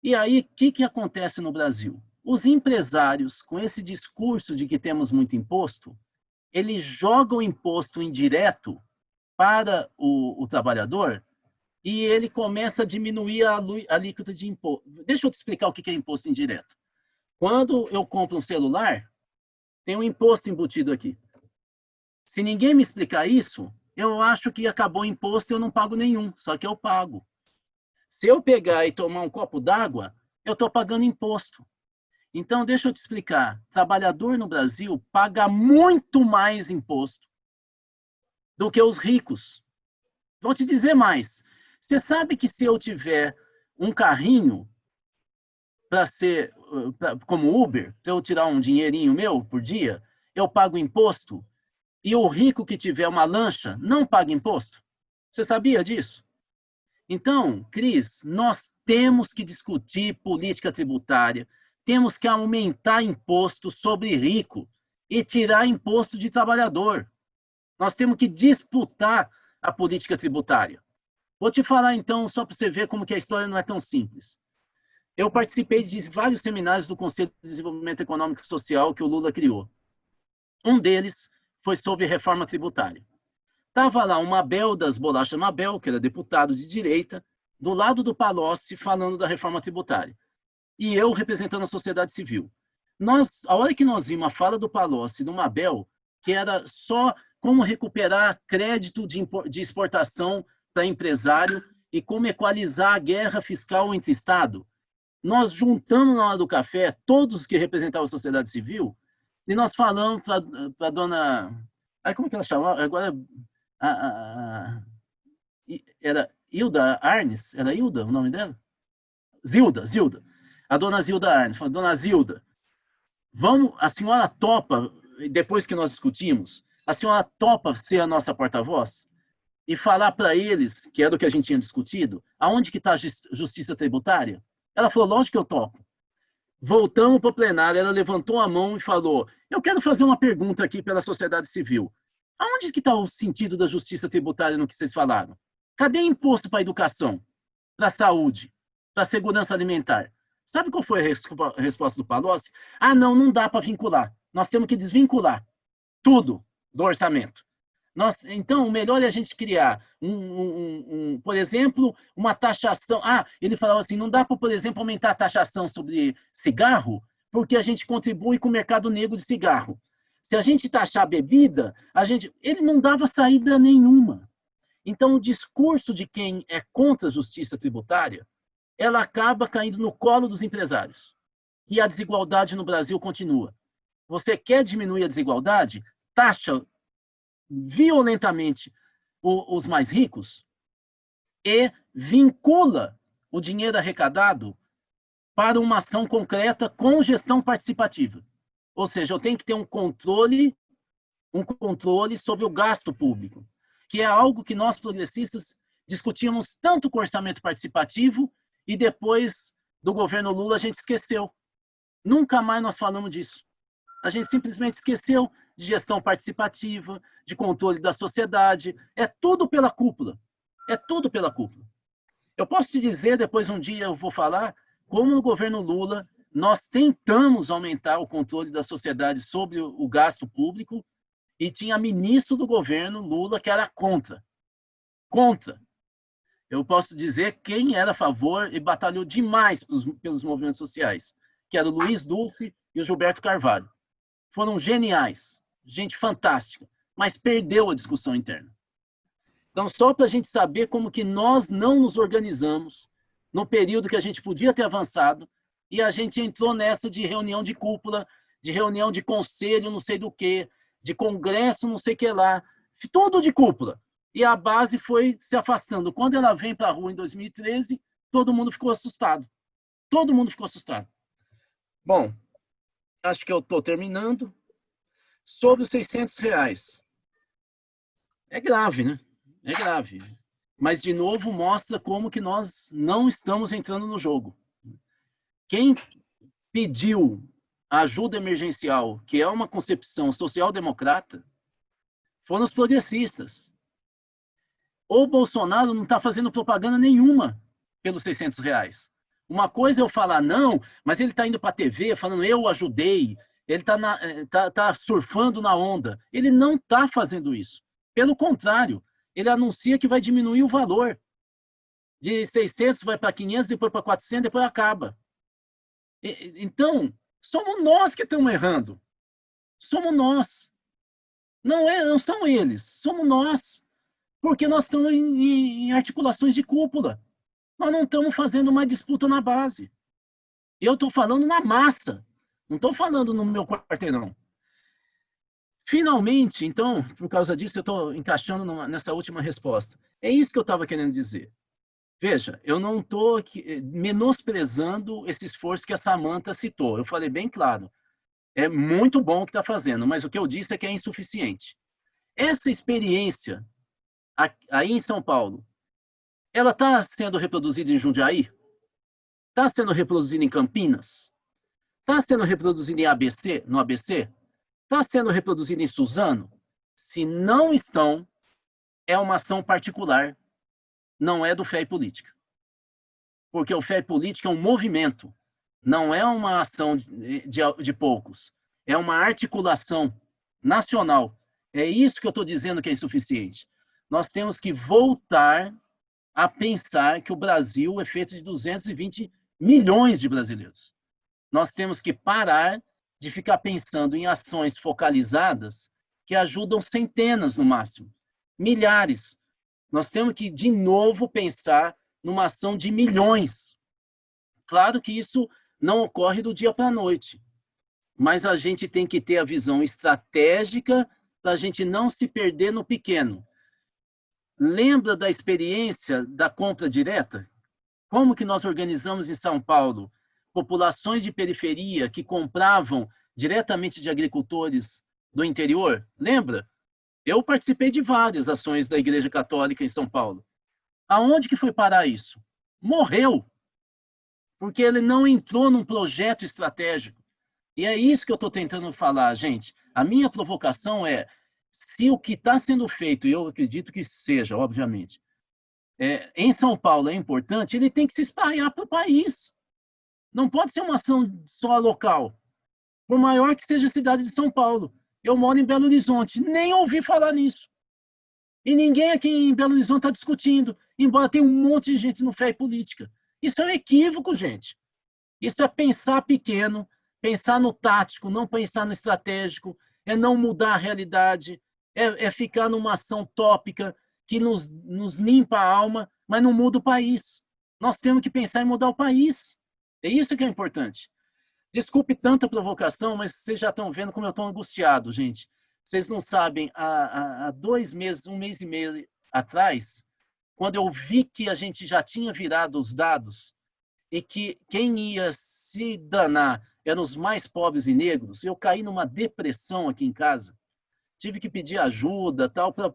E aí, o que acontece no Brasil? Os empresários, com esse discurso de que temos muito imposto, eles jogam o imposto indireto para o trabalhador e ele começa a diminuir a alíquota de imposto. Deixa eu te explicar o que é imposto indireto. Quando eu compro um celular, tem um imposto embutido aqui. Se ninguém me explicar isso, eu acho que acabou o imposto e eu não pago nenhum, só que eu pago. Se eu pegar e tomar um copo d'água, eu estou pagando imposto. Então, deixa eu te explicar. Trabalhador no Brasil paga muito mais imposto do que os ricos. Vou te dizer mais. Você sabe que se eu tiver um carrinho como Uber, para eu tirar um dinheirinho meu por dia, eu pago imposto, e o rico que tiver uma lancha não paga imposto? Você sabia disso? Então, Cris, nós temos que discutir política tributária, temos que aumentar imposto sobre rico e tirar imposto de trabalhador. Nós temos que disputar a política tributária. Vou te falar, então, só para você ver como que a história não é tão simples. Eu participei de vários seminários do Conselho de Desenvolvimento Econômico e Social que o Lula criou. Um deles foi sobre reforma tributária. Estava lá o Mabel, das Bolachas Mabel, que era deputado de direita, do lado do Palocci, falando da reforma tributária. E eu representando a sociedade civil. A hora que nós vimos a fala do Palocci e do Mabel, que era só como recuperar crédito de exportação para empresário e como equalizar a guerra fiscal entre Estado, nós juntamos na hora do café todos que representavam a sociedade civil e nós falamos para a dona... Como que ela chamava? Agora, era Hilda Arnes? Era Hilda o nome dela? Zilda. A dona Zilda Arnes falou, dona Zilda, a senhora topa, depois que nós discutimos, a senhora topa ser a nossa porta-voz e falar para eles, que era o que a gente tinha discutido, aonde que está a justiça tributária? Ela falou, lógico que eu topo. Voltamos para o plenário, ela levantou a mão e falou, eu quero fazer uma pergunta aqui pela sociedade civil. Aonde que está o sentido da justiça tributária no que vocês falaram? Cadê imposto para a educação, para a saúde, para a segurança alimentar? Sabe qual foi a resposta do Palocci? Não dá para vincular. Nós temos que desvincular tudo do orçamento. Então, o melhor é a gente criar, por exemplo, uma taxação. Ele falava assim, não dá para, por exemplo, aumentar a taxação sobre cigarro, porque a gente contribui com o mercado negro de cigarro. Se a gente taxar bebida, ele não dava saída nenhuma. Então, o discurso de quem é contra a justiça tributária, ela acaba caindo no colo dos empresários. E a desigualdade no Brasil continua. Você quer diminuir a desigualdade? Taxa violentamente os mais ricos e vincula o dinheiro arrecadado para uma ação concreta com gestão participativa. Ou seja, eu tenho que ter um controle sobre o gasto público, que é algo que nós progressistas discutimos tanto com o orçamento participativo e depois do governo Lula a gente esqueceu. Nunca mais nós falamos disso. A gente simplesmente esqueceu de gestão participativa, de controle da sociedade. É tudo pela cúpula. É tudo pela cúpula. Eu posso te dizer, depois um dia eu vou falar, como no governo Lula nós tentamos aumentar o controle da sociedade sobre o gasto público e tinha ministro do governo Lula que era contra. Contra. Eu posso dizer quem era a favor e batalhou demais pelos movimentos sociais, que era o Luiz Dulce e o Gilberto Carvalho. Foram geniais, gente fantástica, mas perdeu a discussão interna. Então, só para a gente saber como que nós não nos organizamos no período que a gente podia ter avançado, e a gente entrou nessa de reunião de cúpula, de reunião de conselho, não sei do que, de congresso, não sei o que lá, tudo de cúpula. E a base foi se afastando. Quando ela vem para a rua em 2013, todo mundo ficou assustado. Todo mundo ficou assustado. Bom, acho que eu estou terminando. Sobre os R$600. É grave, né? É grave. Mas, de novo, mostra como que nós não estamos entrando no jogo. Quem pediu a ajuda emergencial, que é uma concepção social-democrata, foram os progressistas. O Bolsonaro não está fazendo propaganda nenhuma pelos R$600. Uma coisa é eu falar, não, mas ele está indo para a TV falando, eu ajudei, ele tá surfando na onda. Ele não está fazendo isso. Pelo contrário, ele anuncia que vai diminuir o valor. De 600 vai para 500, depois para 400, depois acaba. Então, somos nós que estamos errando. Somos nós. Não são eles, somos nós. Porque nós estamos em articulações de cúpula. Nós não estamos fazendo uma disputa na base. Eu estou falando na massa. Não estou falando no meu quarteirão. Finalmente, então, por causa disso, eu estou encaixando nessa última resposta. É isso que eu estava querendo dizer. Veja, eu não estou menosprezando esse esforço que a Samantha citou. Eu falei bem claro. É muito bom o que está fazendo, mas o que eu disse é que é insuficiente. Essa experiência aí em São Paulo, ela está sendo reproduzida em Jundiaí? Está sendo reproduzida em Campinas? Está sendo reproduzida em ABC, no ABC? Está sendo reproduzida em Suzano? Se não estão, é uma ação particular, não é do Fé e Política. Porque o Fé e Política é um movimento, não é uma ação de poucos. É uma articulação nacional. É isso que eu estou dizendo que é insuficiente. Nós temos que voltar a pensar que o Brasil é feito de 220 milhões de brasileiros. Nós temos que parar de ficar pensando em ações focalizadas que ajudam centenas no máximo, milhares. Nós temos que, de novo, pensar numa ação de milhões. Claro que isso não ocorre do dia para a noite, mas a gente tem que ter a visão estratégica para a gente não se perder no pequeno. Lembra da experiência da compra direta? Como que nós organizamos em São Paulo populações de periferia que compravam diretamente de agricultores do interior? Lembra? Eu participei de várias ações da Igreja Católica em São Paulo. Aonde que foi parar isso? Morreu. Porque ele não entrou num projeto estratégico. E é isso que eu estou tentando falar, gente. A minha provocação é, se o que está sendo feito, e eu acredito que seja, obviamente, em São Paulo é importante, ele tem que se espalhar para o país. Não pode ser uma ação só local. Por maior que seja a cidade de São Paulo. Eu moro em Belo Horizonte, nem ouvi falar nisso. E ninguém aqui em Belo Horizonte está discutindo, embora tenha um monte de gente no Fé e Política. Isso é um equívoco, gente. Isso é pensar pequeno, pensar no tático, não pensar no estratégico, é não mudar a realidade, é ficar numa ação tópica que nos limpa a alma, mas não muda o país. Nós temos que pensar em mudar o país. É isso que é importante. Desculpe tanta provocação, mas vocês já estão vendo como eu estou angustiado, gente. Vocês não sabem, há 2 meses, 1 mês e meio atrás, quando eu vi que a gente já tinha virado os dados e que quem ia se danar eram os mais pobres e negros, eu caí numa depressão aqui em casa. Tive que pedir ajuda tal para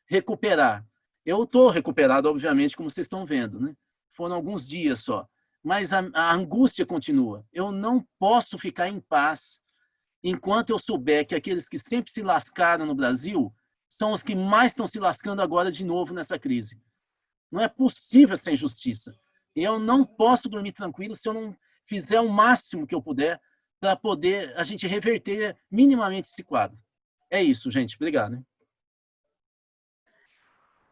recuperar. Eu estou recuperado, obviamente, como vocês estão vendo, né? Foram alguns dias só. Mas a angústia continua. Eu não posso ficar em paz enquanto eu souber que aqueles que sempre se lascaram no Brasil são os que mais estão se lascando agora de novo nessa crise. Não é possível essa injustiça. E eu não posso dormir tranquilo se eu não fizer o máximo que eu puder para poder a gente reverter minimamente esse quadro. É isso, gente. Obrigado.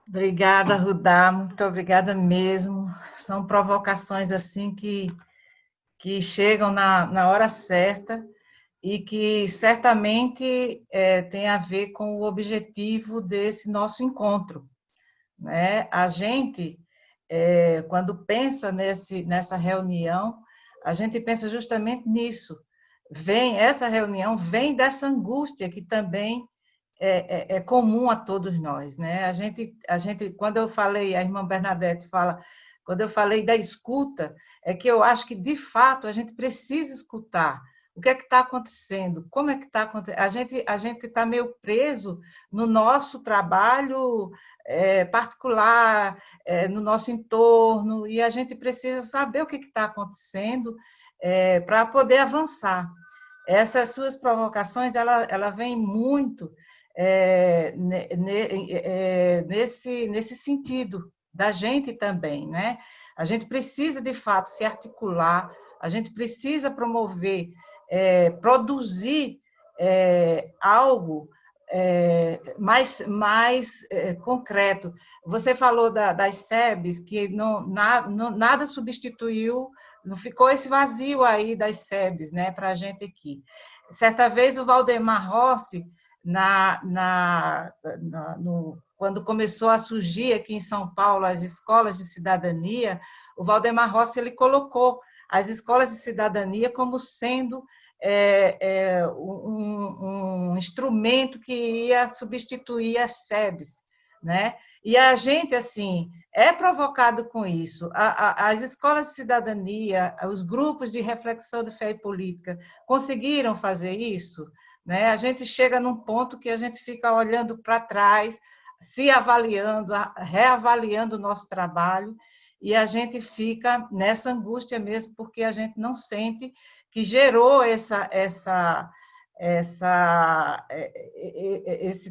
Obrigada, Rudá, muito obrigada mesmo. São provocações assim que chegam na hora certa e que certamente tem a ver com o objetivo desse nosso encontro, né? A gente, quando pensa nessa reunião, a gente pensa justamente nisso. Essa reunião vem dessa angústia que também é comum a todos nós, né? A gente, quando eu falei, a irmã Bernadette fala, quando eu falei da escuta, é que eu acho que, de fato, a gente precisa escutar. O que é que está acontecendo? Como é que está acontecendo? A gente está meio preso no nosso trabalho particular, no nosso entorno, e a gente precisa saber o que está acontecendo para poder avançar. Essas suas provocações, ela vem muito nesse sentido da gente também, né? A gente precisa, de fato, se articular, a gente precisa promover, produzir algo mais concreto. Você falou das SEBs, que nada substituiu, não ficou esse vazio aí das SEBs, né, para a gente aqui. Certa vez, o Valdemar Rossi, quando começou a surgir aqui em São Paulo as escolas de cidadania, o Valdemar Rossi ele colocou as escolas de cidadania como sendo um instrumento que ia substituir as SEBs, né? E a gente, assim, é provocado com isso. As escolas de cidadania, os grupos de reflexão de fé e política conseguiram fazer isso, né? A gente chega num ponto que a gente fica olhando para trás, se avaliando, reavaliando o nosso trabalho, e a gente fica nessa angústia mesmo, porque a gente não sente que gerou esse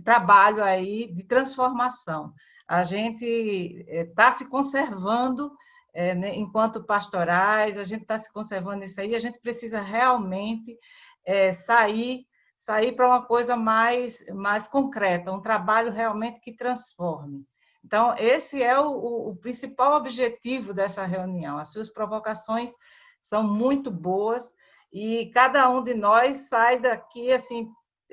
trabalho aí de transformação. A gente está se conservando enquanto pastorais, a gente está se conservando nisso aí, a gente precisa realmente sair para uma coisa mais concreta, um trabalho realmente que transforme. Então, esse é o principal objetivo dessa reunião. As suas provocações são muito boas e cada um de nós sai daqui assim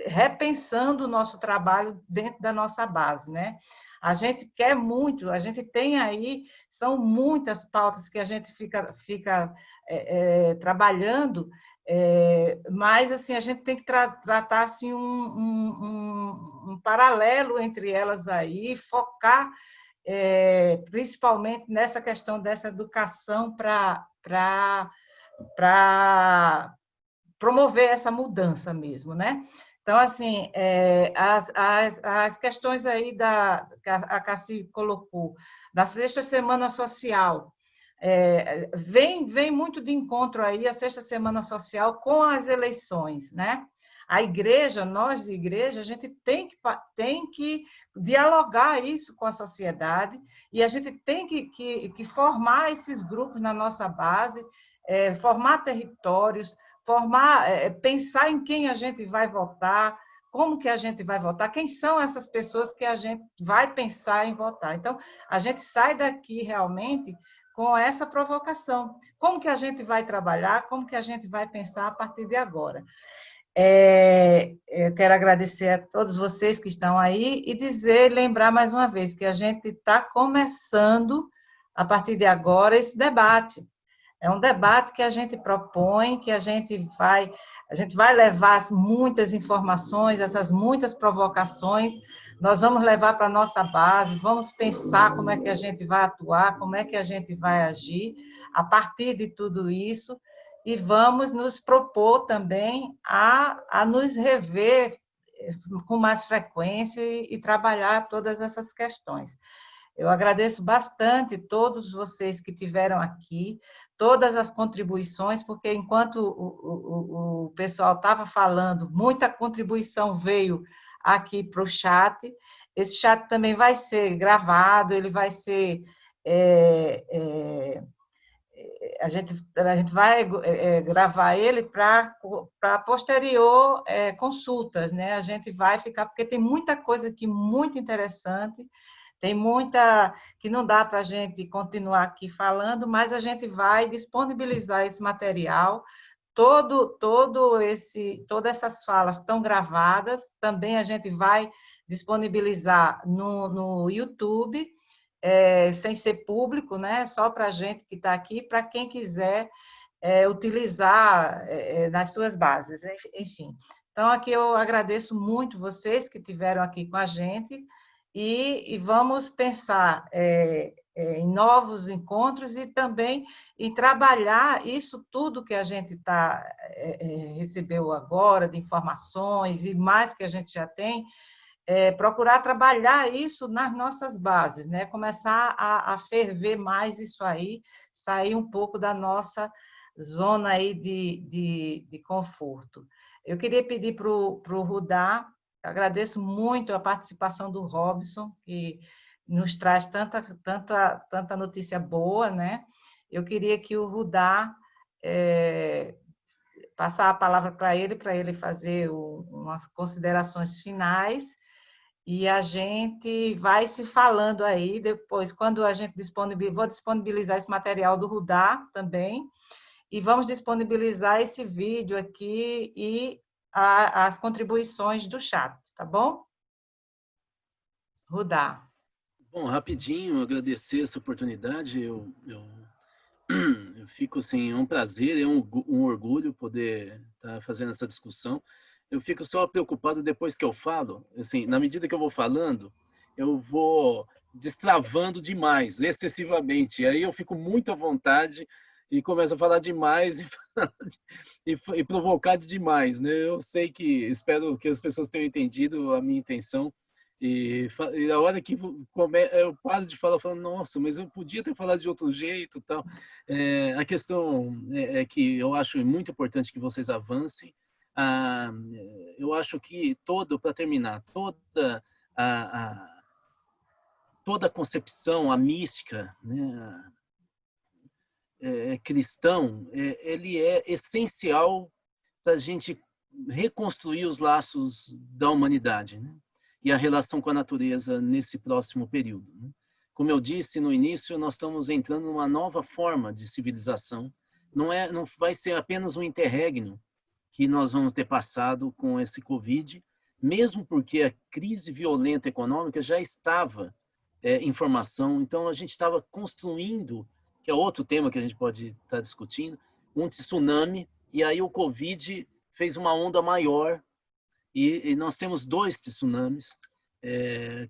repensando o nosso trabalho dentro da nossa base, né? A gente quer muito, a gente tem aí, são muitas pautas que a gente fica trabalhando, mas assim a gente tem que tratar assim um paralelo entre elas aí, focar principalmente nessa questão dessa educação para promover essa mudança mesmo, né? Então, assim, as questões aí que a Cassi colocou, da sexta semana social, vem muito de encontro aí a sexta semana social com as eleições, né? A igreja, nós de igreja, a gente tem que dialogar isso com a sociedade e a gente tem que formar esses grupos na nossa base, formar territórios, pensar em quem a gente vai votar, como que a gente vai votar, quem são essas pessoas que a gente vai pensar em votar. Então, a gente sai daqui realmente com essa provocação. Como que a gente vai trabalhar, como que a gente vai pensar a partir de agora. Eu quero agradecer a todos vocês que estão aí e lembrar mais uma vez que a gente está começando, a partir de agora, esse debate. É um debate que a gente propõe, que a gente vai levar muitas informações, essas muitas provocações, nós vamos levar para a nossa base, vamos pensar como é que a gente vai atuar, como é que a gente vai agir a partir de tudo isso, e vamos nos propor também a nos rever com mais frequência e trabalhar todas essas questões. Eu agradeço bastante todos vocês que tiveram aqui, todas as contribuições, porque enquanto o pessoal estava falando, muita contribuição veio aqui para o chat. Esse chat também vai ser gravado, ele vai ser a gente vai gravar ele para posterior consultas, né? A gente vai ficar, porque tem muita coisa aqui muito interessante, tem muita que não dá para a gente continuar aqui falando, mas a gente vai disponibilizar esse material. Todas essas falas estão gravadas, também a gente vai disponibilizar no YouTube, sem ser público, né? Só para a gente que está aqui, para quem quiser utilizar nas suas bases, enfim. Então, aqui eu agradeço muito vocês que estiveram aqui com a gente e vamos pensar em novos encontros e também em trabalhar isso tudo que a gente recebeu agora, de informações e mais que a gente já tem, procurar trabalhar isso nas nossas bases, né? Começar a ferver mais isso aí, sair um pouco da nossa zona aí de conforto. Eu queria pedir para o Rudá, agradeço muito a participação do Robson, que nos traz tanta notícia boa, né? Eu queria que o Rudá passar a palavra para ele fazer umas considerações finais, e a gente vai se falando aí depois, quando a gente vou disponibilizar esse material do Rudá também, e vamos disponibilizar esse vídeo aqui e as contribuições do chat, tá bom? Rudá. Bom, rapidinho, agradecer essa oportunidade, eu fico assim, é um prazer, é um orgulho poder estar fazendo essa discussão. Eu fico só preocupado depois que eu falo, assim, na medida que eu vou falando, eu vou destravando demais, excessivamente, aí eu fico muito à vontade e começo a falar demais e provocar demais, né? Eu sei espero que as pessoas tenham entendido a minha intenção. E a hora que eu paro de falar, eu falo, nossa, mas eu podia ter falado de outro jeito, tal. A questão é que eu acho muito importante que vocês avancem. Eu acho que para terminar, toda a concepção, a mística, né, cristão, ele é essencial para a gente reconstruir os laços da humanidade, né? E a relação com a natureza nesse próximo período. Como eu disse no início, nós estamos entrando numa nova forma de civilização. Não vai ser apenas um interregno que nós vamos ter passado com esse Covid, mesmo porque a crise violenta econômica já estava em formação. Então, a gente estava construindo, que é outro tema que a gente pode estar discutindo, um tsunami, e aí o Covid fez uma onda maior, e nós temos 2 tsunamis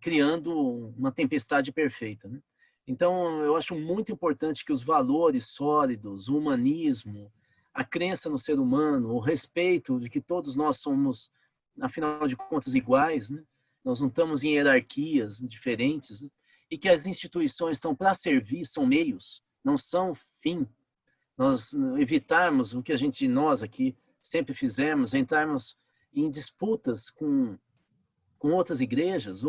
criando uma tempestade perfeita, né? Então, eu acho muito importante que os valores sólidos, o humanismo, a crença no ser humano, o respeito de que todos nós somos, afinal de contas, iguais, né? Nós não estamos em hierarquias diferentes, né? E que as instituições estão para servir, são meios, não são fim. Nós evitarmos o que nós aqui sempre fizemos, entrarmos em disputas com outras igrejas,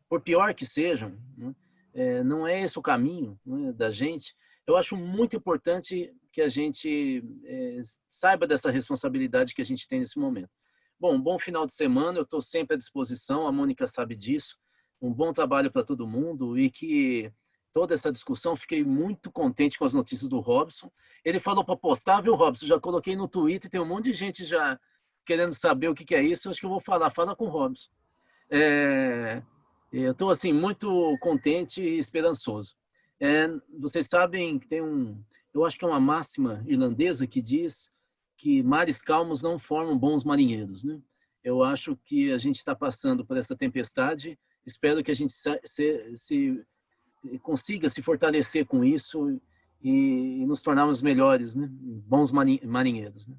por pior que sejam, né? Não é esse o caminho, né, da gente. Eu acho muito importante que a gente saiba dessa responsabilidade que a gente tem nesse momento. Bom, bom final de semana, eu estou sempre à disposição, a Mônica sabe disso. Um bom trabalho para todo mundo e que toda essa discussão, fiquei muito contente com as notícias do Robson. Ele falou para postar, viu, Robson? Já coloquei no Twitter, tem um monte de gente já querendo saber o que é isso, acho que eu vou fala com o Robson. Eu estou assim, muito contente e esperançoso. Vocês sabem que eu acho que é uma máxima irlandesa que diz que mares calmos não formam bons marinheiros, né? Eu acho que a gente está passando por essa tempestade, espero que a gente consiga se fortalecer com isso e nos tornarmos melhores, né? Bons marinheiros, né?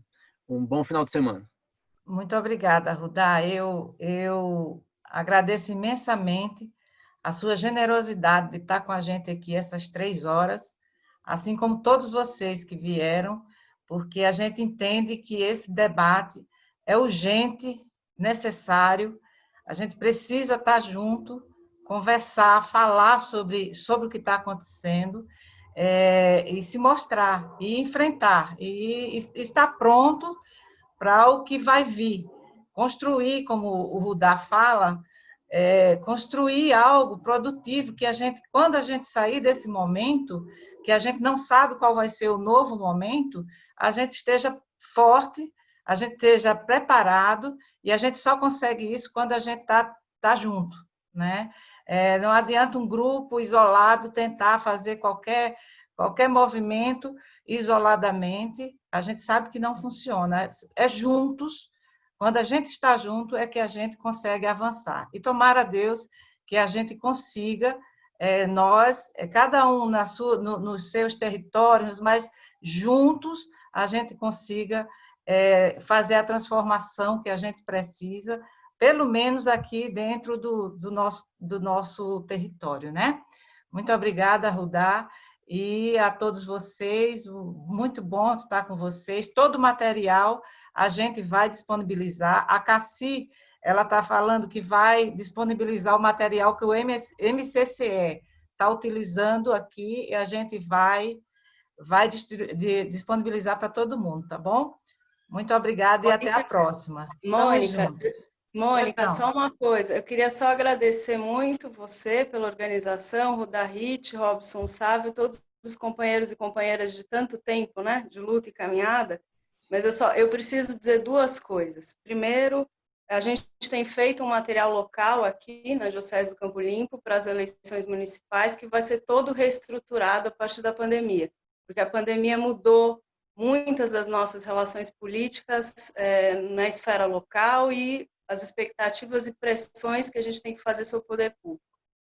Um bom final de semana. Muito obrigada, Rudá. Eu agradeço imensamente a sua generosidade de estar com a gente aqui essas 3 horas, assim como todos vocês que vieram, porque a gente entende que esse debate é urgente, necessário, a gente precisa estar junto, conversar, falar sobre o que está acontecendo, e se mostrar, e enfrentar, e estar pronto para o que vai vir. Construir, como o Rudá fala, construir algo produtivo, que quando a gente sair desse momento, que a gente não sabe qual vai ser o novo momento, a gente esteja forte, a gente esteja preparado, e a gente só consegue isso quando a gente tá junto, né? Não adianta um grupo isolado tentar fazer qualquer movimento isoladamente, a gente sabe que não funciona. É juntos, quando a gente está junto, é que a gente consegue avançar. E tomara a Deus que a gente consiga, nós, cada um nos seus territórios, mas juntos a gente consiga fazer a transformação que a gente precisa, pelo menos aqui dentro do nosso território, né? Muito obrigada, Rudá, e a todos vocês, muito bom estar com vocês. Todo o material a gente vai disponibilizar. A Cassi, ela está falando que vai disponibilizar o material que o MCCE está utilizando aqui, e a gente vai disponibilizar para todo mundo, tá bom? Muito obrigada e até a próxima. Mônica, só uma coisa, eu queria só agradecer muito você pela organização, Rudá Hit, Robson Sávio, todos os companheiros e companheiras de tanto tempo, né, de luta e caminhada, mas eu preciso dizer duas coisas. Primeiro, a gente tem feito um material local aqui na Diocese do Campo Limpo para as eleições municipais, que vai ser todo reestruturado a partir da pandemia, porque a pandemia mudou muitas das nossas relações políticas na esfera local e as expectativas e pressões que a gente tem que fazer sobre o poder público.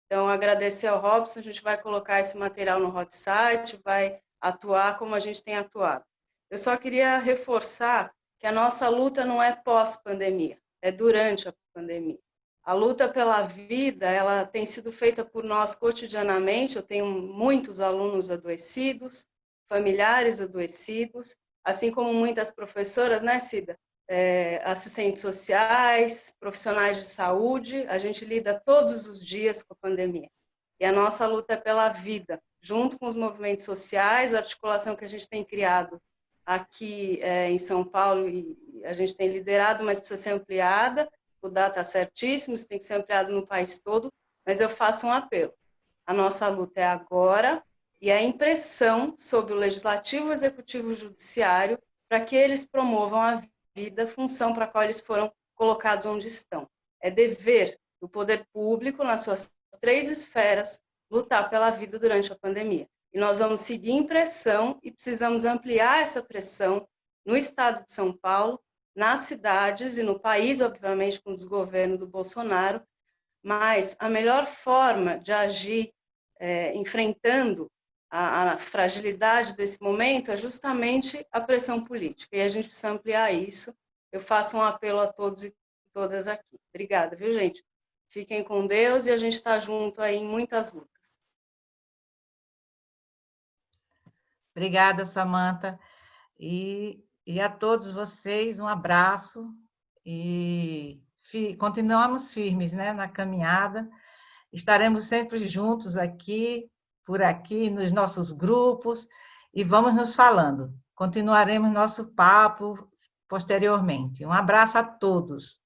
Então, agradecer ao Robson, a gente vai colocar esse material no hot site, vai atuar como a gente tem atuado. Eu só queria reforçar que a nossa luta não é pós-pandemia, é durante a pandemia. A luta pela vida, ela tem sido feita por nós cotidianamente. Eu tenho muitos alunos adoecidos, familiares adoecidos, assim como muitas professoras, né, Cida? Assistentes sociais, profissionais de saúde, a gente lida todos os dias com a pandemia. E a nossa luta é pela vida, junto com os movimentos sociais, a articulação que a gente tem criado aqui em São Paulo, e a gente tem liderado, mas precisa ser ampliada. O dado está certíssimo, isso tem que ser ampliado no país todo, mas eu faço um apelo. A nossa luta é agora, e a impressão sobre o Legislativo, o Executivo e o Judiciário, para que eles promovam a vida, função para a qual eles foram colocados onde estão. É dever do poder público, nas suas 3 esferas, lutar pela vida durante a pandemia. E nós vamos seguir em pressão e precisamos ampliar essa pressão no estado de São Paulo, nas cidades e no país, obviamente, com o desgoverno do Bolsonaro, mas a melhor forma de agir enfrentando a fragilidade desse momento é justamente a pressão política, e a gente precisa ampliar isso. Eu faço um apelo a todos e todas aqui. Obrigada, viu, gente? Fiquem com Deus e a gente está junto aí em muitas lutas. Obrigada, Samantha. E a todos vocês, um abraço, e continuamos firmes, né, na caminhada. Estaremos sempre juntos aqui, por aqui, nos nossos grupos, e vamos nos falando. Continuaremos nosso papo posteriormente. Um abraço a todos.